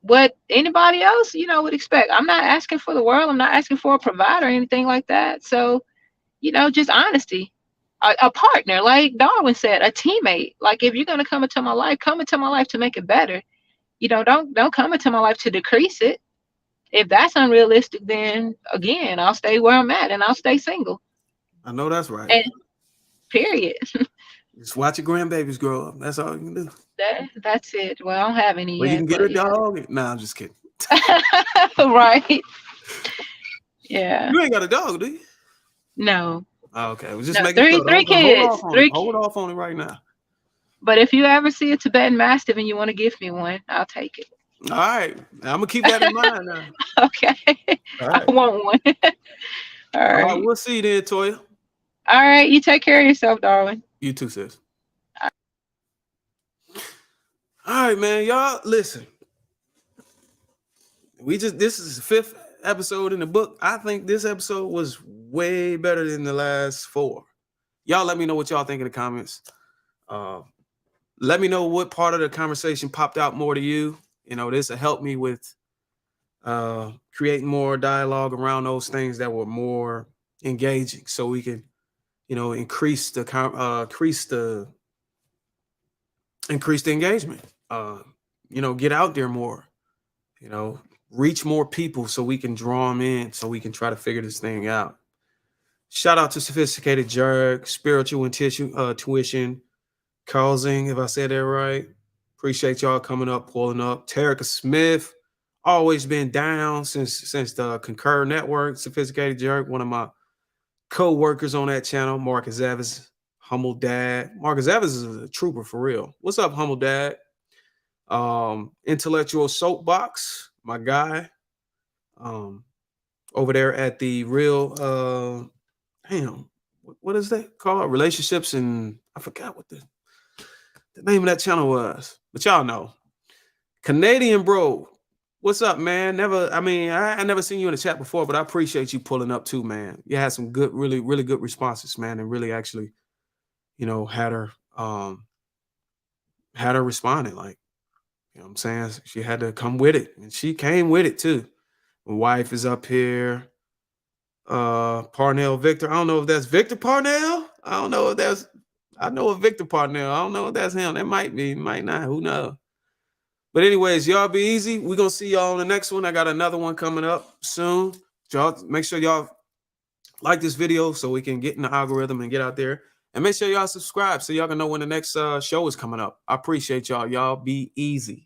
what anybody else would expect. I'm not asking for the world. I'm not asking for a provider or anything like that. So just honesty. A partner, like Darwin said, a teammate. Like if you're gonna come into my life to make it better. Don't come into my life to decrease it. If that's unrealistic, then again, I'll stay where I'm at and I'll stay single. I know that's right. And period. Just watch your grandbabies grow up. That's all you can do. That's it. Well, I don't have any Well, you yet, can get but a dog. Nah, I'm just kidding. right. Yeah. You ain't got a dog, do you? No. Oh, okay. Well, just No. making Three sure. three Don't hold kids. off on it. Three. Hold off on it right now. But if you ever see a Tibetan Mastiff and you want to give me one, I'll take it. All right. I'm gonna keep that in mind now. Okay. All I right. want one. All All right. right. We'll see you then, Toya. All right. You take care of yourself, Darwin. You too, sis. All right, man. Y'all listen. This is the 5th episode in the book. I think this episode was way better than the last 4. Y'all let me know what y'all think in the comments. Uh, let me know what part of the conversation popped out more to you. This will help me with creating more dialogue around those things that were more engaging, so we can, increase the increase the engagement. Get out there more. Reach more people so we can draw them in, so we can try to figure this thing out. Shout out to Sophisticated Jerk, Spiritual Tuition, Causing, if I said that right. Appreciate y'all coming up, pulling up. Terica Smith, always been down since the Concur Network. Sophisticated Jerk, one of my co-workers on that channel. Marcus Evans, Humble Dad. Marcus Evans is a trooper for real. What's up, Humble Dad? Intellectual Soapbox, my guy. Over there at the real what is that called? Relationships, and I forgot what the name of that channel was, but y'all know. Canadian Bro, what's up, man? I never seen you in the chat before, but I appreciate you pulling up too, man. You had some good, really, really good responses, man, and really actually, had her responding, like, what I'm saying? She had to come with it, and she came with it too. My wife is up here. Parnell Victor. I don't know if that's Victor Parnell. I don't know if that's I know of Victor Parnell. I don't know if that's him. That might be, might not. Who knows? But anyways, y'all be easy. We're gonna see y'all on the next one. I got another one coming up soon. Y'all make sure y'all like this video so we can get in the algorithm and get out there. And make sure y'all subscribe so y'all can know when the next show is coming up. I appreciate y'all. Y'all be easy.